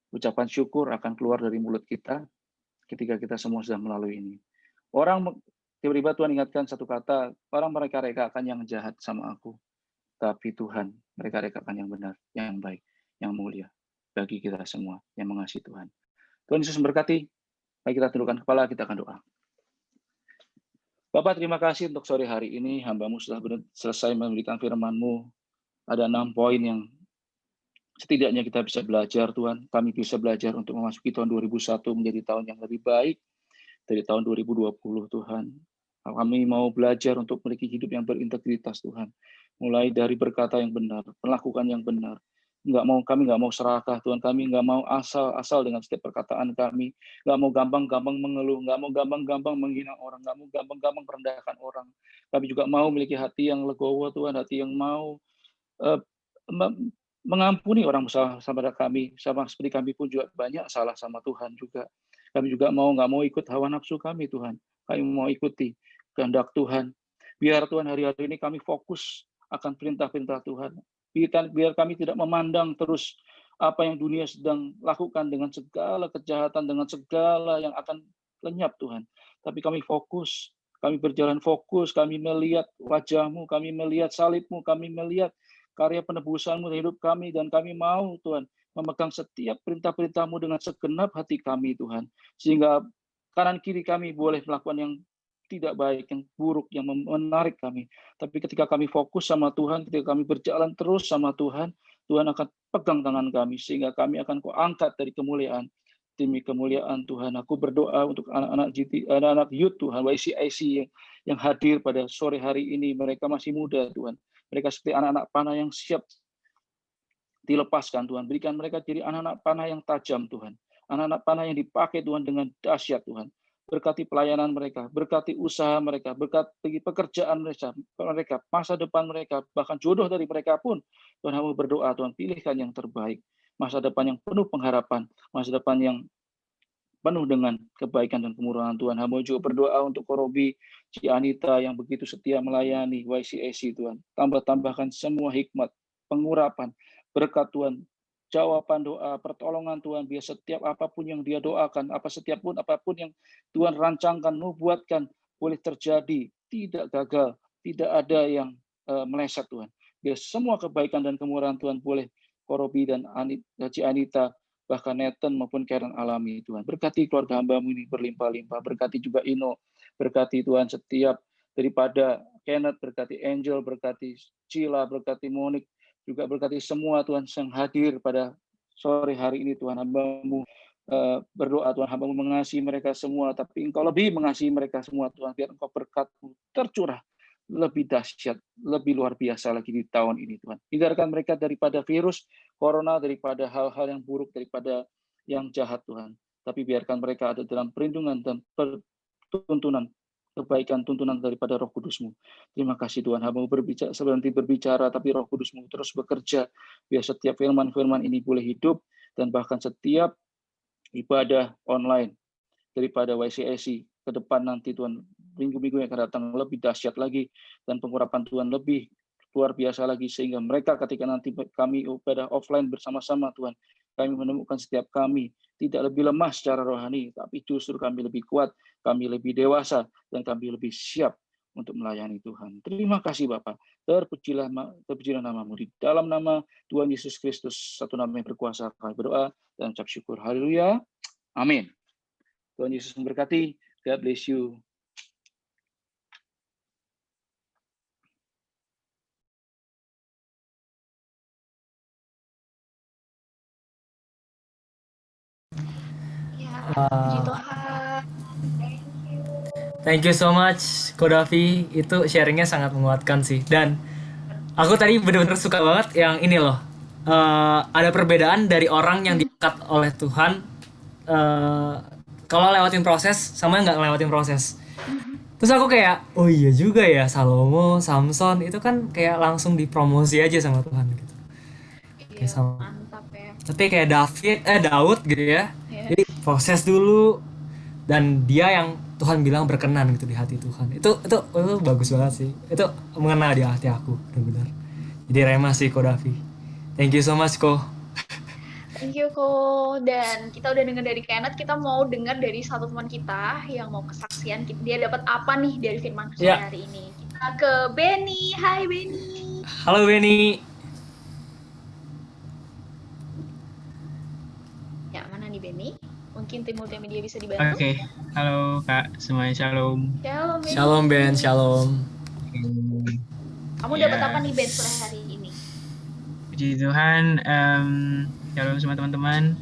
ucapan syukur akan keluar dari mulut kita ketika kita semua sudah melalui ini. Orang tiba-tiba Tuhan ingatkan satu kata, orang mereka-rekakan yang jahat sama aku, tapi Tuhan mereka-rekakan yang benar, yang baik, yang mulia bagi kita semua yang mengasihi Tuhan. Tuhan Yesus memberkati. Mari kita tundukkan kepala, kita akan doa. Bapak, terima kasih untuk sore hari ini. Hamba-Mu sudah selesai memberikan firman-Mu. Ada 6 poin yang setidaknya kita bisa belajar, Tuhan. Kami bisa belajar untuk memasuki tahun 2001 menjadi tahun yang lebih baik dari tahun 2020, Tuhan. Kami mau belajar untuk memiliki hidup yang berintegritas, Tuhan. Mulai dari berkata yang benar, melakukan yang benar. Kami nggak mau serakah, Tuhan. Kami nggak mau asal dengan setiap perkataan kami. Nggak mau gampang-gampang mengeluh, nggak mau gampang-gampang menghina orang, nggak mau gampang-gampang merendahkan orang. Kami juga mau memiliki hati yang legowo, Tuhan, hati yang mau mengampuni orang bersalah sama kami, sama seperti kami pun juga banyak salah sama Tuhan juga. Kami juga nggak mau ikut hawa nafsu kami, Tuhan. Kami mau ikuti kehendak Tuhan. Biar Tuhan hari-hari ini kami fokus akan perintah-perintah Tuhan. Biar kami tidak memandang terus apa yang dunia sedang lakukan dengan segala kejahatan, dengan segala yang akan lenyap, Tuhan. Tapi kami fokus, kami berjalan fokus, kami melihat wajah-Mu, kami melihat salib-Mu, kami melihat karya penebusan-Mu dalam hidup kami, dan kami mau, Tuhan, memegang setiap perintah-perintah-Mu dengan segenap hati kami, Tuhan. Sehingga kanan kiri kami boleh melakukan yang tidak baik, yang buruk, yang menarik kami. Tapi ketika kami fokus sama Tuhan, ketika kami berjalan terus sama Tuhan, Tuhan akan pegang tangan kami, sehingga kami akan Kau angkat dari kemuliaan demi kemuliaan Tuhan. Aku berdoa untuk anak-anak youth, Tuhan, YCIC yang hadir pada sore hari ini. Mereka masih muda, Tuhan. Mereka seperti anak-anak panah yang siap dilepaskan, Tuhan. Berikan mereka jadi anak-anak panah yang tajam, Tuhan. Anak-anak panah yang dipakai, Tuhan, dengan dahsyat, Tuhan. Berkati pelayanan mereka, berkati usaha mereka, berkati pekerjaan mereka, masa depan mereka, bahkan jodoh dari mereka pun. Tuhan, hamba berdoa, Tuhan, pilihkan yang terbaik. Masa depan yang penuh pengharapan, masa depan yang penuh dengan kebaikan dan kemurahan Tuhan. Hamba juga berdoa untuk Korobi, Ci Anita yang begitu setia melayani YCAC, Tuhan. Tambahkan semua hikmat, pengurapan, berkat Tuhan, jawaban doa, pertolongan Tuhan, biar setiap apapun yang dia doakan, apapun yang Tuhan rancangkan, buatkan, boleh terjadi, tidak gagal, tidak ada yang meleset, Tuhan. Biar semua kebaikan dan kemurahan Tuhan boleh Korobi dan Ci Anita, bahkan Nathan maupun Karen alami, Tuhan. Berkati keluarga hamba-Mu ini berlimpah-limpah, berkati juga Ino, berkati Tuhan setiap daripada Kenneth, berkati Angel, berkati Cila, berkati Monik, juga berkati semua Tuhan yang hadir pada sore hari ini, Tuhan. Hamba-Mu berdoa, Tuhan, hamba-Mu mengasihi mereka semua, tapi Engkau lebih mengasihi mereka semua, Tuhan. Biar Engkau berkat-Mu tercurah lebih dahsyat, lebih luar biasa lagi di tahun ini, Tuhan. Hindarkan mereka daripada virus corona, daripada hal-hal yang buruk, daripada yang jahat, Tuhan. Tapi biarkan mereka ada dalam perlindungan dan tuntunan kebaikan, tuntunan daripada Roh Kudus-Mu. Terima kasih Tuhan, hamba-Mu berhenti berbicara, tapi Roh Kudus-Mu terus bekerja, biar setiap firman-firman ini boleh hidup, dan bahkan setiap ibadah online daripada YCAC ke depan nanti, Tuhan, minggu-minggu yang akan datang lebih dahsyat lagi, dan pengurapan Tuhan lebih luar biasa lagi, sehingga mereka ketika nanti kami ibadah offline bersama-sama, Tuhan, kami menemukan setiap kami tidak lebih lemah secara rohani, tapi justru kami lebih kuat, kami lebih dewasa, dan kami lebih siap untuk melayani Tuhan. Terima kasih Bapa. Terpujilah nama-Mu. Di dalam nama Tuhan Yesus Kristus, satu nama yang berkuasa, kami berdoa dan ucap syukur. Haleluya. Amin. Tuhan Yesus memberkati. God bless you. Puji Tuhan. Thank you so much, Kodavi. Itu sharingnya sangat menguatkan sih. Dan aku tadi benar-benar suka banget yang ini loh. Ada perbedaan dari orang yang diangkat oleh Tuhan kalau lewatin proses sama yang nggak ngelewatin proses. Terus aku kayak, oh iya juga ya, Salomo, Samson itu kan kayak langsung dipromosi aja sama Tuhan gitu. Kayak Iya, sama, mantap ya. tapi kayak Daud gitu ya. Ya. Jadi proses dulu dan dia yang Tuhan bilang berkenan gitu di hati Tuhan. Itu bagus banget sih. Itu mengena di hati aku benar-benar. Jadi Rema sih Ko Davi. Thank you so much Ko. Thank you, Ko. Dan kita udah dengar dari Kenneth, kita mau dengar dari satu teman kita yang mau kesaksian. Dia dapat apa nih dari firman sore Ya, hari ini? Kita ke Benny. Hai, Benny. halo Benny. Ya, mana nih, Benny? Mungkin tim multimedia bisa dibantu? Oke, halo Kak, semuanya shalom. Shalom, Benny. Shalom Ben, shalom. Kamu Ya, dapat apa nih, Ben, sore hari ini? puji Tuhan, shalom semua teman-teman.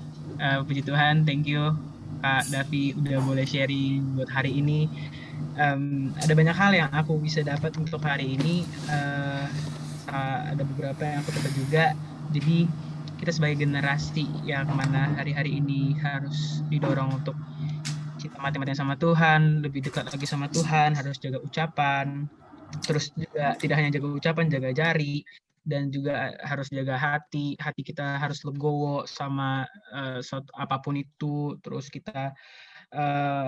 Puji Tuhan, thank you Kak Davi udah boleh sharing buat hari ini. Ada banyak hal yang aku bisa dapat untuk hari ini. Ada beberapa yang aku dapat juga. Jadi kita sebagai generasi yang mana hari-hari ini harus didorong untuk cinta mati-matian sama Tuhan, lebih dekat lagi sama Tuhan, harus jaga ucapan, terus juga tidak hanya jaga ucapan, jaga jari, dan juga harus jaga hati kita harus legowo sama apapun itu. Terus kita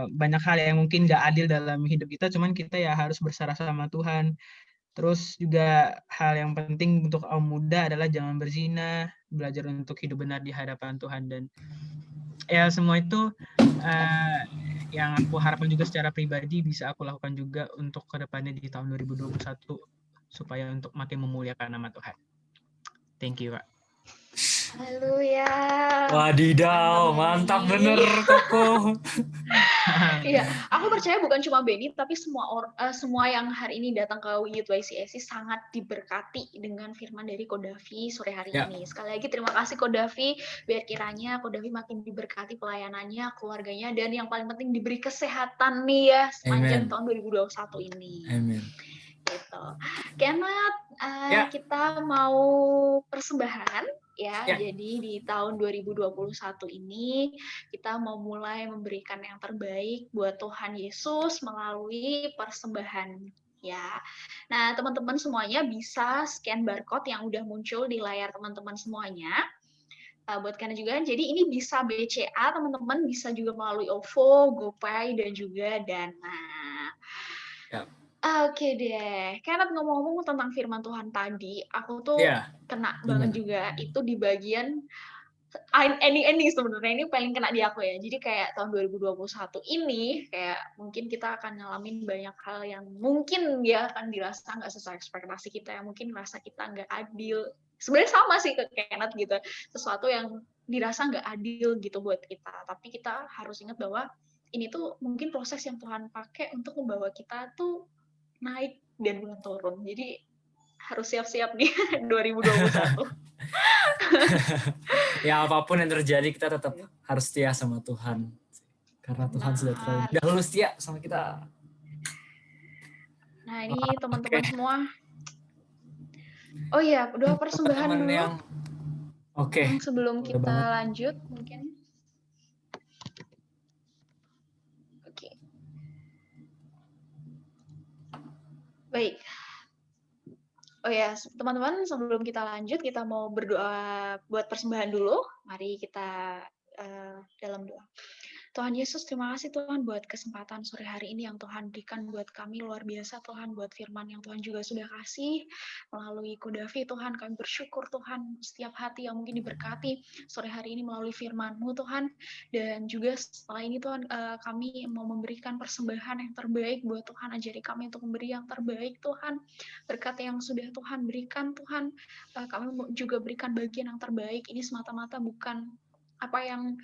banyak hal yang mungkin nggak adil dalam hidup kita, cuman kita ya harus berserah sama Tuhan. Terus juga hal yang penting untuk kaum muda adalah jangan berzina, belajar untuk hidup benar di hadapan Tuhan. Dan ya semua itu yang aku harapkan juga secara pribadi bisa aku lakukan juga untuk kedepannya di tahun 2021 supaya untuk makin memuliakan nama Tuhan. Thank you, Kak. Haleluya. Wadidaw, mantap Benny. bener Koko. Iya, aku percaya bukan cuma Benny, tapi semua yang hari ini datang ke Youth YCSC sangat diberkati dengan firman dari Ko Davi sore hari Ya. ini. Sekali lagi terima kasih Ko Davi, biar kiranya Ko Davi makin diberkati pelayanannya, keluarganya, dan yang paling penting diberi kesehatan nih ya sepanjang Amen. tahun 2021 ini. Amin. Gitu. Kenneth, Ya. kita mau persembahan ya. Ya. Jadi di tahun 2021 ini kita mau mulai memberikan yang terbaik buat Tuhan Yesus melalui persembahan ya. Nah, teman-teman semuanya bisa scan barcode yang udah muncul di layar teman-teman semuanya. Buat kalian juga, jadi ini bisa BCA, teman-teman bisa juga melalui OVO, GoPay, dan juga Dana. Ya. Oke deh, Kenneth ngomong-ngomong tentang firman Tuhan tadi, aku tuh Ya. kena Gimana? banget juga itu di bagian ending sebenarnya ini paling kena di aku ya. Jadi kayak tahun 2021 ini kayak mungkin kita akan ngalamin banyak hal yang mungkin ya akan dirasa nggak sesuai ekspektasi kita, yang mungkin merasa kita nggak adil. Sebenarnya sama sih ke Kenneth gitu, sesuatu yang dirasa nggak adil gitu buat kita. Tapi kita harus ingat bahwa ini tuh mungkin proses yang Tuhan pakai untuk membawa kita tuh naik dan bukan turun. Jadi harus siap-siap nih 2021. Ya apapun yang terjadi kita tetap harus setia sama Tuhan. Karena Tuhan sudah terlalu dahulu setia sama kita. Nah ini teman-teman semua. Oh iya, doa persembahan Teman-teman dulu. yang oke. Sebelum Boleh kita banget. lanjut mungkin. Oke. Baik. Oh ya, teman-teman, sebelum kita lanjut, kita mau berdoa buat persembahan dulu. Mari kita dalam doa. Tuhan Yesus, terima kasih Tuhan buat kesempatan sore hari ini yang Tuhan berikan buat kami, luar biasa Tuhan, buat firman yang Tuhan juga sudah kasih melalui Ko Davi. Tuhan, kami bersyukur Tuhan setiap hati yang mungkin diberkati sore hari ini melalui firman-Mu Tuhan. Dan juga setelah ini Tuhan, kami mau memberikan persembahan yang terbaik buat Tuhan. Ajari kami untuk memberi yang terbaik Tuhan. Berkat yang sudah Tuhan berikan Tuhan, kami juga berikan bagian yang terbaik. Ini semata-mata bukan apa yang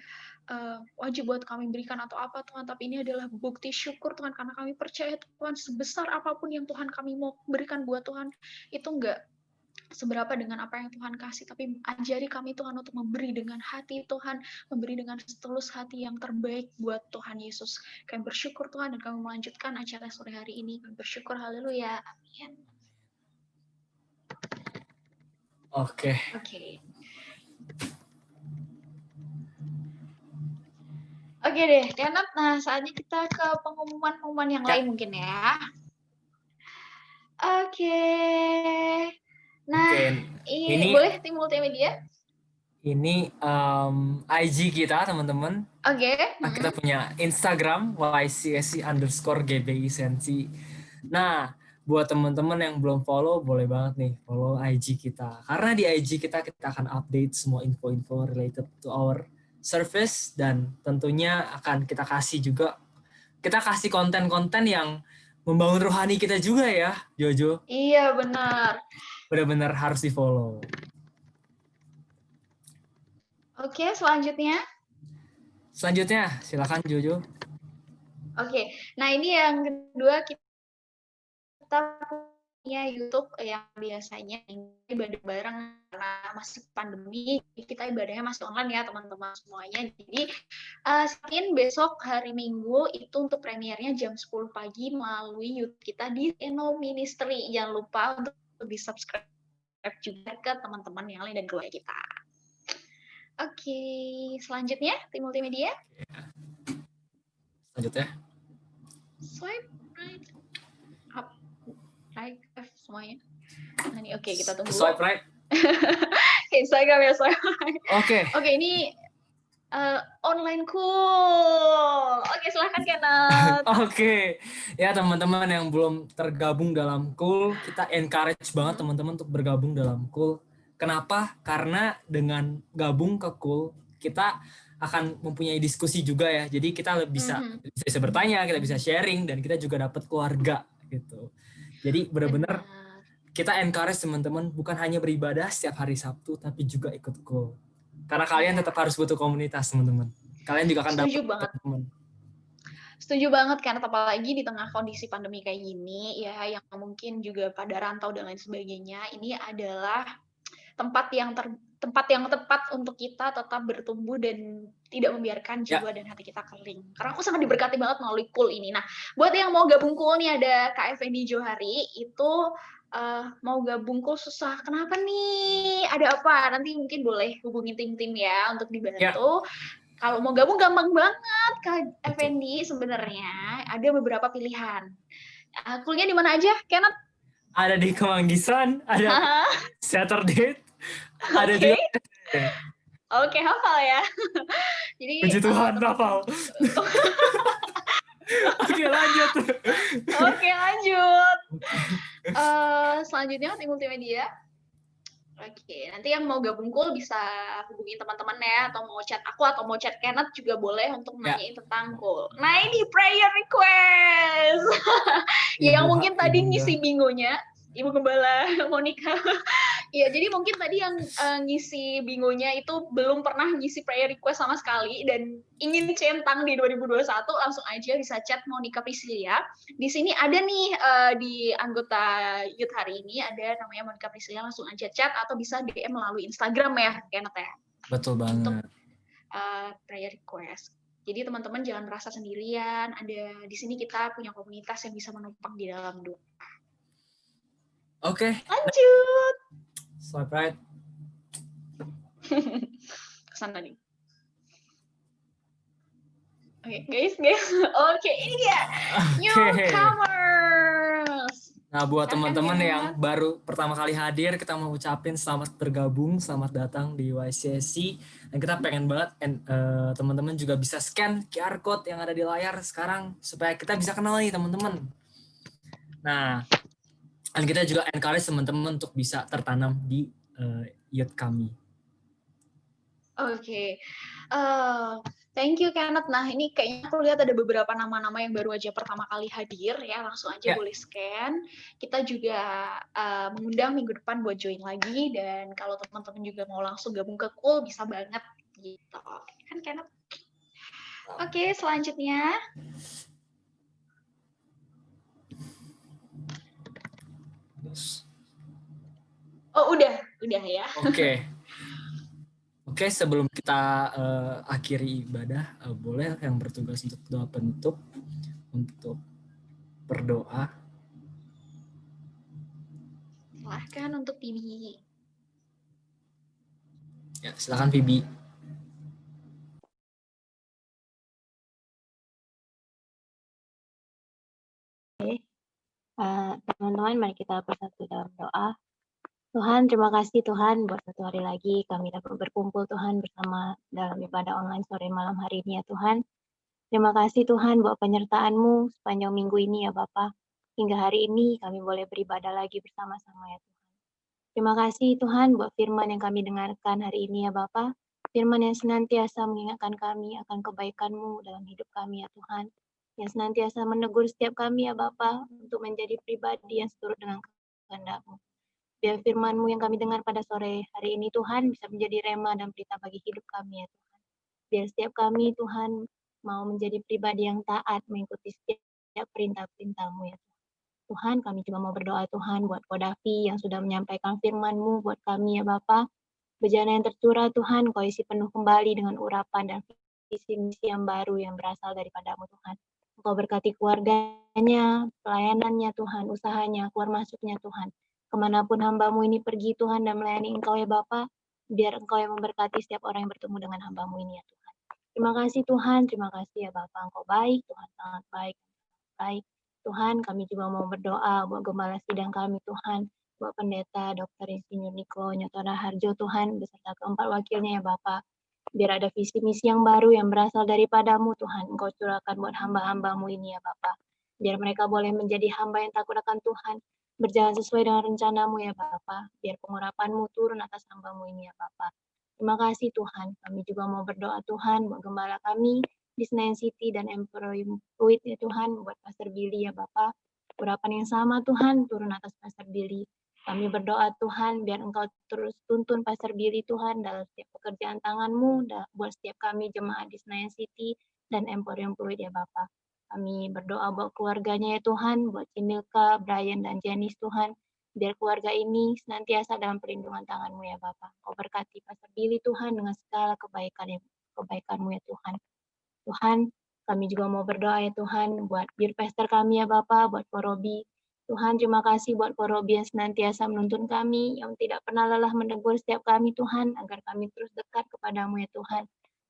wajib buat kami berikan atau apa Tuhan, tapi ini adalah bukti syukur Tuhan, karena kami percaya Tuhan sebesar apapun yang Tuhan kami mau berikan buat Tuhan, itu enggak seberapa dengan apa yang Tuhan kasih, tapi ajari kami Tuhan untuk memberi dengan hati Tuhan, memberi dengan setulus hati yang terbaik buat Tuhan Yesus. Kami bersyukur Tuhan, dan kami melanjutkan acara sore hari ini. Kami bersyukur, haleluya, amin. Oke, Oke deh, Kenneth. Nah, saatnya kita ke pengumuman-pengumuman yang Ya. lain mungkin ya. Oke. Nah, Oke, ini ini boleh tim multimedia? IG kita teman-teman. Oke. Nah, kita punya Instagram YCSC_GBI Sensi. Nah, buat teman-teman yang belum follow, boleh banget nih follow IG kita. Karena di IG kita akan update semua info-info related to our service dan tentunya akan kita kasih konten-konten yang membangun rohani kita juga ya, Jojo. Iya, benar. Benar-benar harus di follow. Oke, selanjutnya. Selanjutnya, silakan Jojo. Oke. Nah, ini yang kedua kita punya YouTube yang biasanya ibadah bareng karena masih pandemi, kita ibadahnya masih online ya teman-teman semuanya. Jadi Senin besok hari Minggu itu untuk premiernya jam 10 pagi melalui YouTube kita di Eno Ministry. Jangan lupa untuk di subscribe juga ke teman-teman yang lain dan keluarga kita. Oke, selanjutnya tim multimedia. Selanjutnya. Swipe right, up, right, left semuanya. Nah, ini oke, kita tunggu. Swipe right. Instagram ya, swipe right. Oke. Oke, ini online cool. Oke, silahkan Kenneth. Oke. Ya teman-teman yang belum tergabung dalam Cool, kita encourage banget teman-teman untuk bergabung dalam Cool. Kenapa? Karena dengan gabung ke Cool, kita akan mempunyai diskusi juga ya. Jadi kita bisa bertanya, kita bisa sharing, dan kita juga dapat keluarga gitu. Jadi benar-benar kita encourage teman-teman bukan hanya beribadah setiap hari Sabtu, tapi juga ikut Cool. Karena kalian tetap harus butuh komunitas, teman-teman. Kalian juga akan dapat teman. Setuju banget, karena apalagi di tengah kondisi pandemi kayak gini ya, yang mungkin juga pada rantau dan lain sebagainya, ini adalah tempat yang tepat untuk kita tetap bertumbuh dan tidak membiarkan jiwa dan hati kita kering. Karena aku sangat diberkati banget melalui Cool ini. Nah, buat yang mau gabung Cool nih, ada Kak Effendi Johari itu mau gabung Cool susah. Kenapa nih? Ada apa? Nanti mungkin boleh hubungi tim-tim ya untuk dibantu. Kalau mau gabung gampang banget, Kak Effendi. Sebenarnya ada beberapa pilihan. Coolnya di mana aja, Kenneth? Ada di Kemanggisan, ada Saturday, ada juga. Oke, hafal ya. Jadi puji Tuhan, hafal. Oke, lanjut. Selanjutnya tim multimedia. Oke, nanti yang mau gabung Cool bisa hubungi teman-teman ya, atau mau chat aku atau mau chat Kenneth juga boleh untuk nanyain tentang Cool. Nah, ini prayer request. Yang mungkin tadi ngisi bingonya Ibu Gembala Monica. Iya, jadi mungkin tadi yang ngisi bingonya itu belum pernah ngisi prayer request sama sekali dan ingin centang di 2021, langsung aja bisa chat Monica Priscilia. Di sini ada nih di anggota Youth hari ini ada namanya Monica Priscilia, langsung aja chat atau bisa DM melalui Instagram ya, Kenneth ya. Betul banget. Untuk prayer request. Jadi teman-teman jangan merasa sendirian. Ada di sini kita punya komunitas yang bisa menopang di dalam doa. Oke. Lanjut. Swipe right. Kesana nih. Oke, guys. Oke, ini dia. Newcomers. Nah, buat teman-teman yang baru pertama kali hadir, kita mau ucapin selamat bergabung, selamat datang di YCSC. Dan kita pengen banget teman-teman juga bisa scan QR code yang ada di layar sekarang supaya kita bisa kenal nih teman-teman. Nah, dan kita juga encourage teman-teman untuk bisa tertanam di youth kami. Oke. Thank you, Kenneth. Nah, ini kayaknya aku lihat ada beberapa nama-nama yang baru aja pertama kali hadir ya. Langsung aja boleh scan. Kita juga mengundang minggu depan buat join lagi. Dan kalau teman-teman juga mau langsung gabung ke Cool, bisa banget gitu. Kan, Kenneth? Oke, selanjutnya. Oh, udah ya. Oke, sebelum kita akhiri ibadah, boleh yang bertugas untuk doa penutup, untuk berdoa. Silahkan untuk Bibi. Ya, silakan Bibi. Teman-teman, mari kita bersatu dalam doa. Tuhan, terima kasih Tuhan buat satu hari lagi kami dapat berkumpul Tuhan bersama dalam ibadah online sore malam hari ini ya Tuhan. Terima kasih Tuhan buat penyertaan-Mu sepanjang minggu ini ya Bapa. Hingga hari ini kami boleh beribadah lagi bersama-sama ya Tuhan. Terima kasih Tuhan buat firman yang kami dengarkan hari ini ya Bapa. Firman yang senantiasa mengingatkan kami akan kebaikan-Mu dalam hidup kami ya Tuhan. Yang senantiasa menegur setiap kami ya Bapa untuk menjadi pribadi yang seturut dengan kehendak-Mu. Biar firman-Mu yang kami dengar pada sore hari ini Tuhan bisa menjadi rema dan berita bagi hidup kami ya Tuhan. Biar setiap kami Tuhan mau menjadi pribadi yang taat mengikuti setiap perintah-perintah-Mu ya Tuhan. Tuhan, kami juga mau berdoa Tuhan buat Kodafi yang sudah menyampaikan firman-Mu buat kami ya Bapa. Bejana yang tercurah Tuhan, Kau isi penuh kembali dengan urapan dan visi misi yang baru yang berasal daripada-Mu Tuhan. Engkau berkati keluarganya, pelayanannya Tuhan, usahanya, keluar masuknya Tuhan. Kemanapun hamba-Mu ini pergi Tuhan dan melayani Engkau ya Bapa, biar Engkau yang memberkati setiap orang yang bertemu dengan hamba-Mu ini ya Tuhan. Terima kasih Tuhan, terima kasih ya Bapa, Engkau baik, Tuhan sangat baik, baik. Tuhan, kami juga mau berdoa buat gembala sidang kami Tuhan, buat pendeta Dr. Insinyur Niko Nyotora Harjo Tuhan, beserta keempat wakilnya ya Bapa. Biar ada visi misi yang baru yang berasal daripada-Mu Tuhan, Engkau curahkan buat hamba-hamba-Mu ini ya Bapa. Biar mereka boleh menjadi hamba yang takut akan Tuhan, berjalan sesuai dengan rencana-Mu ya Bapa. Biar pengurapan-Mu turun atas hamba-Mu ini ya Bapa. Terima kasih Tuhan, kami juga mau berdoa Tuhan buat gembala kami di Senayan City dan Emporium Fluid ya Tuhan, buat Pastor Billy ya Bapa. Urapan yang sama Tuhan turun atas Pastor Billy. Kami berdoa Tuhan, biar Engkau terus tuntun Pastor Billy Tuhan dalam setiap pekerjaan tangan-Mu, buat setiap kami jemaat di Senayan City dan Emporium Fluid ya Bapa. Kami berdoa buat keluarganya ya Tuhan, buat Cimilka, Brian, dan Janice Tuhan. Biar keluarga ini senantiasa dalam perlindungan tangan-Mu ya Bapa. Kau berkati Pastor Billy Tuhan dengan segala kebaikan-Mu ya Tuhan. Tuhan, kami juga mau berdoa ya Tuhan buat Youth Pastor kami ya Bapa, buat Ko Robi. Tuhan, terima kasih buat Ko Robi yang senantiasa menuntun kami, yang tidak pernah lelah menegur setiap kami Tuhan, agar kami terus dekat kepadamu ya Tuhan.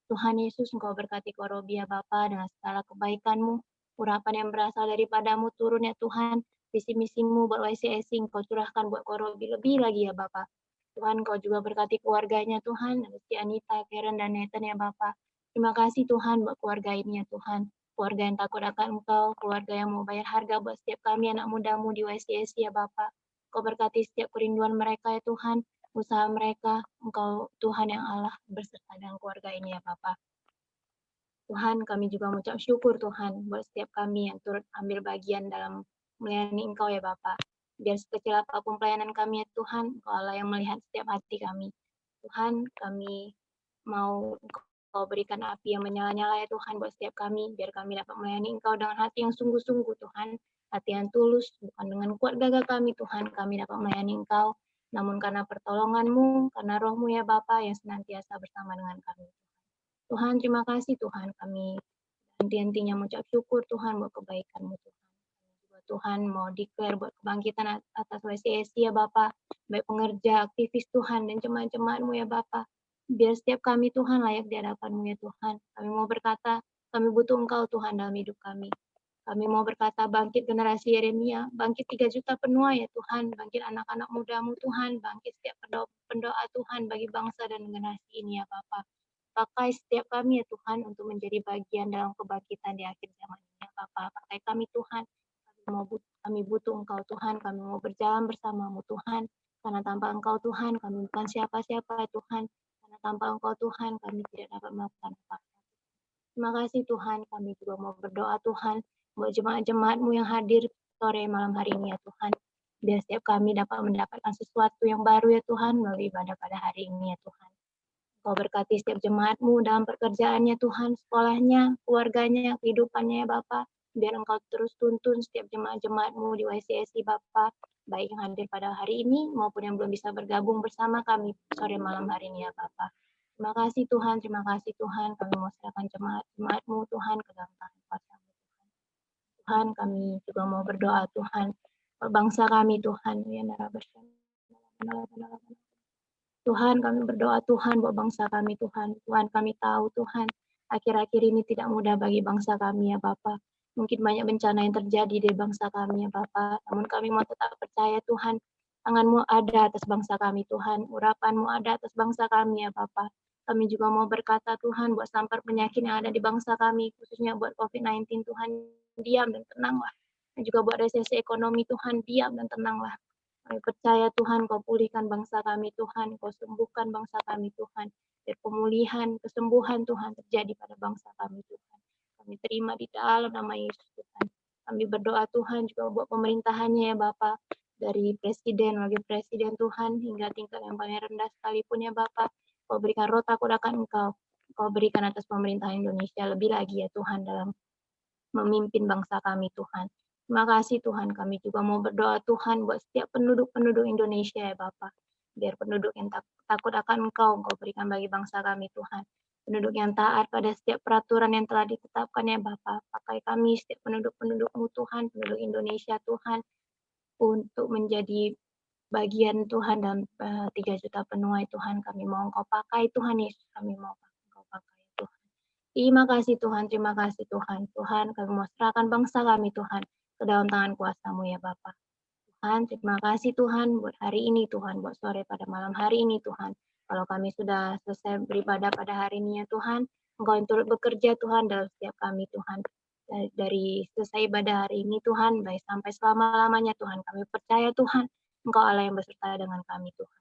Tuhan Yesus, Engkau berkati Ko Robi ya Bapa dengan segala kebaikan-Mu, urapan yang berasal daripada-Mu turun ya Tuhan, visi misimu buat YCSC, Engkau curahkan buat Ko Robi lebih lagi ya Bapa. Tuhan, Kau juga berkati keluarganya Tuhan, Rizky Anita, Karen, dan Nathan ya Bapa. Terima kasih Tuhan buat keluarga ini ya Tuhan. Keluarga yang takut akan Engkau, keluarga yang mau bayar harga buat setiap kami anak muda-Mu di YCSC ya Bapa. Kau berkati setiap kerinduan mereka ya Tuhan, usaha mereka, Engkau Tuhan yang Allah berserta dengan keluarga ini ya Bapa. Tuhan, kami juga mengucap syukur Tuhan buat setiap kami yang turut ambil bagian dalam melayani Engkau ya Bapa. Biar sekecil apapun pelayanan kami ya Tuhan, Engkau Allah yang melihat setiap hati kami. Tuhan, kami mau Kau berikan api yang menyala-nyala ya Tuhan buat setiap kami, biar kami dapat melayani Engkau dengan hati yang sungguh-sungguh Tuhan, hati yang tulus, bukan dengan kuat gagah kami Tuhan, kami dapat melayani Engkau, namun karena pertolongan-Mu, karena Roh-Mu ya Bapa yang senantiasa bersama dengan kami. Tuhan, terima kasih Tuhan, kami henti-hentinya mengucap syukur Tuhan buat kebaikan-Mu Tuhan. Tuhan mau declare buat kebangkitan atas YCSC ya Bapa, baik pengerja, aktivis Tuhan, dan jemaat-jemaat-Mu ya Bapa. Biar setiap kami Tuhan layak di hadapan-Mu ya Tuhan. Kami mau berkata, kami butuh Engkau Tuhan dalam hidup kami. Kami mau berkata, bangkit generasi Yeremia, bangkit 3 juta penua ya Tuhan, bangkit anak-anak muda-Mu Tuhan, bangkit setiap pendoa Tuhan bagi bangsa dan generasi ini ya Bapa. Pakai setiap kami ya Tuhan untuk menjadi bagian dalam kebangkitan di akhir zaman ini ya Bapa. Pakai kami Tuhan, kami butuh Engkau Tuhan, kami mau berjalan bersama-Mu Tuhan, karena tanpa Engkau Tuhan, kami bukan siapa-siapa Tuhan, karena tanpa Engkau Tuhan, kami tidak dapat melakukan apa-apa. Terima kasih Tuhan, kami juga mau berdoa Tuhan, buat jemaat-jemaat-Mu yang hadir sore malam hari ini ya Tuhan. Biar setiap kami dapat mendapatkan sesuatu yang baru ya Tuhan, melalui ibadah pada hari ini ya Tuhan. Kau berkati setiap jemaat-Mu dalam pekerjaannya Tuhan, sekolahnya, keluarganya, kehidupannya ya Bapa. Biar Engkau terus tuntun setiap jemaat-jemaat-Mu di YCSC Bapa, baik yang hadir pada hari ini maupun yang belum bisa bergabung bersama kami sore malam hari ini ya Bapa. Terima kasih Tuhan, terima kasih Tuhan. Kami mau serahkan jemaat-Mu Tuhan ke dalam tangan kuasa-Mu Tuhan. Tuhan, kami juga mau berdoa Tuhan, bangsa kami Tuhan, ya Tuhan, kami berdoa Tuhan buat bangsa kami Tuhan. Tuhan, kami tahu Tuhan, akhir-akhir ini tidak mudah bagi bangsa kami ya Bapa. Mungkin banyak bencana yang terjadi di bangsa kami ya Bapa, namun kami mau tetap percaya Tuhan, tangan-Mu ada atas bangsa kami Tuhan, urapan-Mu ada atas bangsa kami ya Bapa. Kami juga mau berkata Tuhan buat sampar penyakit yang ada di bangsa kami, khususnya buat COVID-19 Tuhan, diam dan tenanglah. Dan juga buat resesi ekonomi Tuhan, diam dan tenanglah. Kami percaya Tuhan, Kau pulihkan bangsa kami Tuhan, Kau sembuhkan bangsa kami Tuhan. Biar pemulihan, kesembuhan Tuhan terjadi pada bangsa kami Tuhan. Kami terima di dalam nama Yesus Tuhan. Kami berdoa Tuhan juga buat pemerintahannya ya Bapak. Dari presiden, wakil presiden Tuhan, hingga tingkat yang paling rendah sekalipun ya Bapak. Kau berikan roh takut akan Engkau. Kau berikan atas pemerintahan Indonesia lebih lagi ya Tuhan dalam memimpin bangsa kami Tuhan. Terima kasih Tuhan, kami juga mau berdoa Tuhan buat setiap penduduk-penduduk Indonesia ya Bapak. Biar penduduk yang takut akan Engkau berikan bagi bangsa kami Tuhan. Penduduk yang taat pada setiap peraturan yang telah ditetapkan ya Bapak. Pakai kami setiap penduduk-penduduk-Mu Tuhan, penduduk Indonesia Tuhan, untuk menjadi bagian Tuhan dalam 3 juta penuai Tuhan. Kami mau Engkau pakai Tuhan Yesus, kami mau Engkau pakai Tuhan. Terima kasih Tuhan, terima kasih Tuhan. Tuhan, kami mau serahkan bangsa kami Tuhan ke dalam tangan kuasa-Mu ya Bapa. Tuhan, terima kasih Tuhan buat hari ini Tuhan, buat sore pada malam hari ini Tuhan. Kalau kami sudah selesai beribadah pada hari ini ya Tuhan, Engkau yang turut bekerja Tuhan dalam setiap kami Tuhan. Dari selesai ibadah hari ini Tuhan, baik sampai selama-lamanya Tuhan, kami percaya Tuhan, Engkau Allah yang beserta dengan kami Tuhan.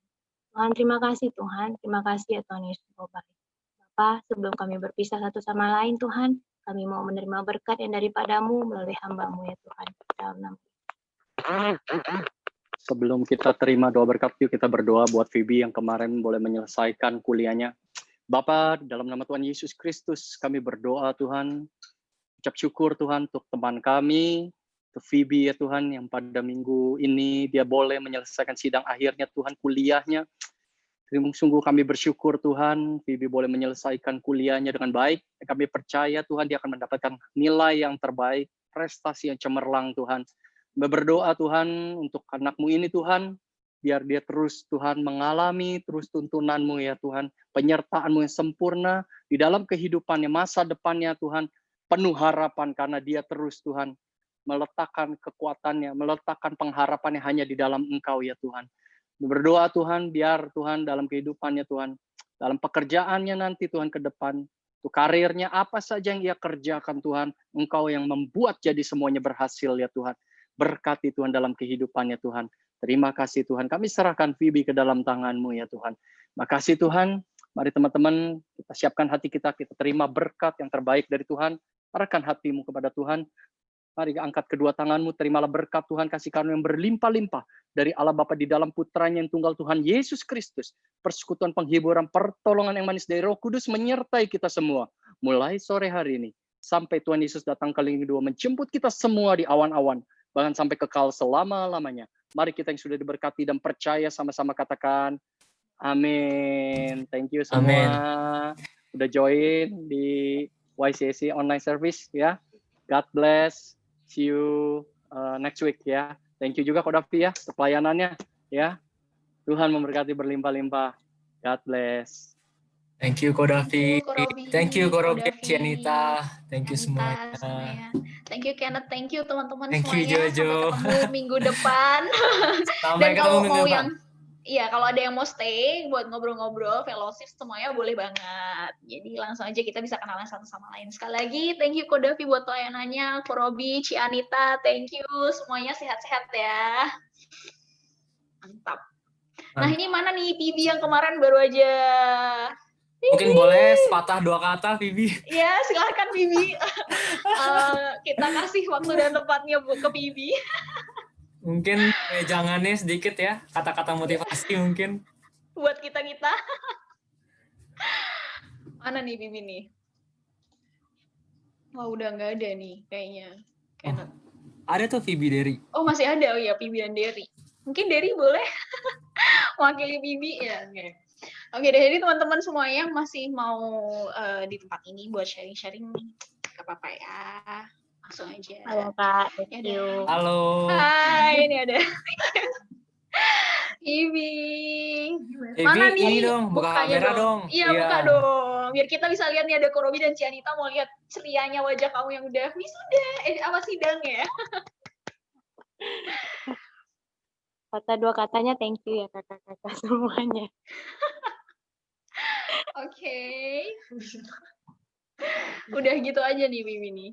Tuhan, terima kasih Tuhan, terima kasih ya Tuhan Yesus Engkau baik. Bapa, sebelum kami berpisah satu sama lain Tuhan, kami mau menerima berkat yang daripada-Mu melalui hamba-Mu ya Tuhan. Dalam nama Sebelum kita terima doa berkat, yuk kita berdoa buat Phoebe yang kemarin boleh menyelesaikan kuliahnya. Bapa, dalam nama Tuhan Yesus Kristus, kami berdoa Tuhan, ucap syukur Tuhan untuk teman kami, untuk Phoebe ya Tuhan, yang pada minggu ini dia boleh menyelesaikan sidang akhirnya Tuhan, kuliahnya. Sungguh kami bersyukur Tuhan, Phoebe boleh menyelesaikan kuliahnya dengan baik. Kami percaya Tuhan dia akan mendapatkan nilai yang terbaik, prestasi yang cemerlang Tuhan. Berdoa Tuhan untuk anak-Mu ini Tuhan, biar dia terus Tuhan mengalami terus tuntunan-Mu ya Tuhan, penyertaan-Mu yang sempurna di dalam kehidupannya, masa depannya Tuhan, penuh harapan karena dia terus Tuhan meletakkan kekuatannya, meletakkan pengharapannya hanya di dalam Engkau ya Tuhan. Berdoa Tuhan, biar Tuhan dalam kehidupannya Tuhan, dalam pekerjaannya nanti Tuhan ke depan, untuk karirnya apa saja yang ia kerjakan Tuhan, Engkau yang membuat jadi semuanya berhasil ya Tuhan. Berkati Tuhan dalam kehidupannya Tuhan. Terima kasih Tuhan. Kami serahkan Phoebe ke dalam tangan-Mu ya Tuhan. Makasih Tuhan. Mari teman-teman kita siapkan hati kita terima berkat yang terbaik dari Tuhan. Arahkan hatimu kepada Tuhan. Mari angkat kedua tanganmu, terimalah berkat Tuhan, kasih karunia yang berlimpah-limpah dari Allah Bapa di dalam putranya yang tunggal Tuhan Yesus Kristus. Persekutuan penghiburan, pertolongan yang manis dari Roh Kudus menyertai kita semua. Mulai sore hari ini sampai Tuhan Yesus datang kali kedua menjemput kita semua di awan-awan. Bahkan sampai kekal selama-lamanya. Mari kita yang sudah diberkati dan percaya sama-sama katakan, amin. Thank you semua. Amin. Udah join di YCC online service ya. God bless. See you next week ya. Thank you juga Ko Davi ya, pelayanannya ya. Tuhan memberkati berlimpah-limpah. God bless. Thank you Ko Davi. Thank you Ko Robi, Davi, Cianita. Thank you Anita, semuanya. Thank you Kenneth, thank you teman-teman Thank you, semuanya. Jojo. Sampai ketemu minggu depan. Sampai Dan ketemu kalau minggu mau depan. yang iya, kalau ada yang mau stay buat ngobrol-ngobrol, fellowship semuanya boleh banget. Jadi langsung aja kita bisa kenalan satu sama lain. Sekali lagi, thank you Ko Davi buat pelayanannya, Ko Robi, Cianita, thank you. Semuanya sehat-sehat ya. Mantap. Nah ini mana nih Phoebe yang kemarin baru aja. Mungkin boleh sepatah dua kata, Phoebe. Iya, silahkan Phoebe. Kita kasih waktu dan tempatnya ke Phoebe. Mungkin jangannya sedikit ya, kata-kata motivasi mungkin. Buat kita-kita. Mana nih Phoebe nih? Wah, udah nggak ada nih kayaknya. Kenneth. Ada tuh Phoebe Derry. Oh, masih ada. Oh ya, Phoebe dan Derry. Mungkin Derry boleh wakili Phoebe ya. Oke deh, jadi teman-teman semuanya masih mau di tempat ini buat sharing-sharing, gak apa-apa ya, langsung aja. Halo Kak, thank you. Halo. Hai, ini ada. Ibi. Ebi, Mana ini nih? dong, buka Bukanya kamera dong. Iya, Iya. buka dong. Biar kita bisa lihat nih ada Korobi dan Cianita mau lihat cerianya wajah kamu yang udah wisuda. Apa sidang ya? Dua katanya thank you ya kakak-kakak semuanya. Oke. Udah gitu aja nih Bibi nih.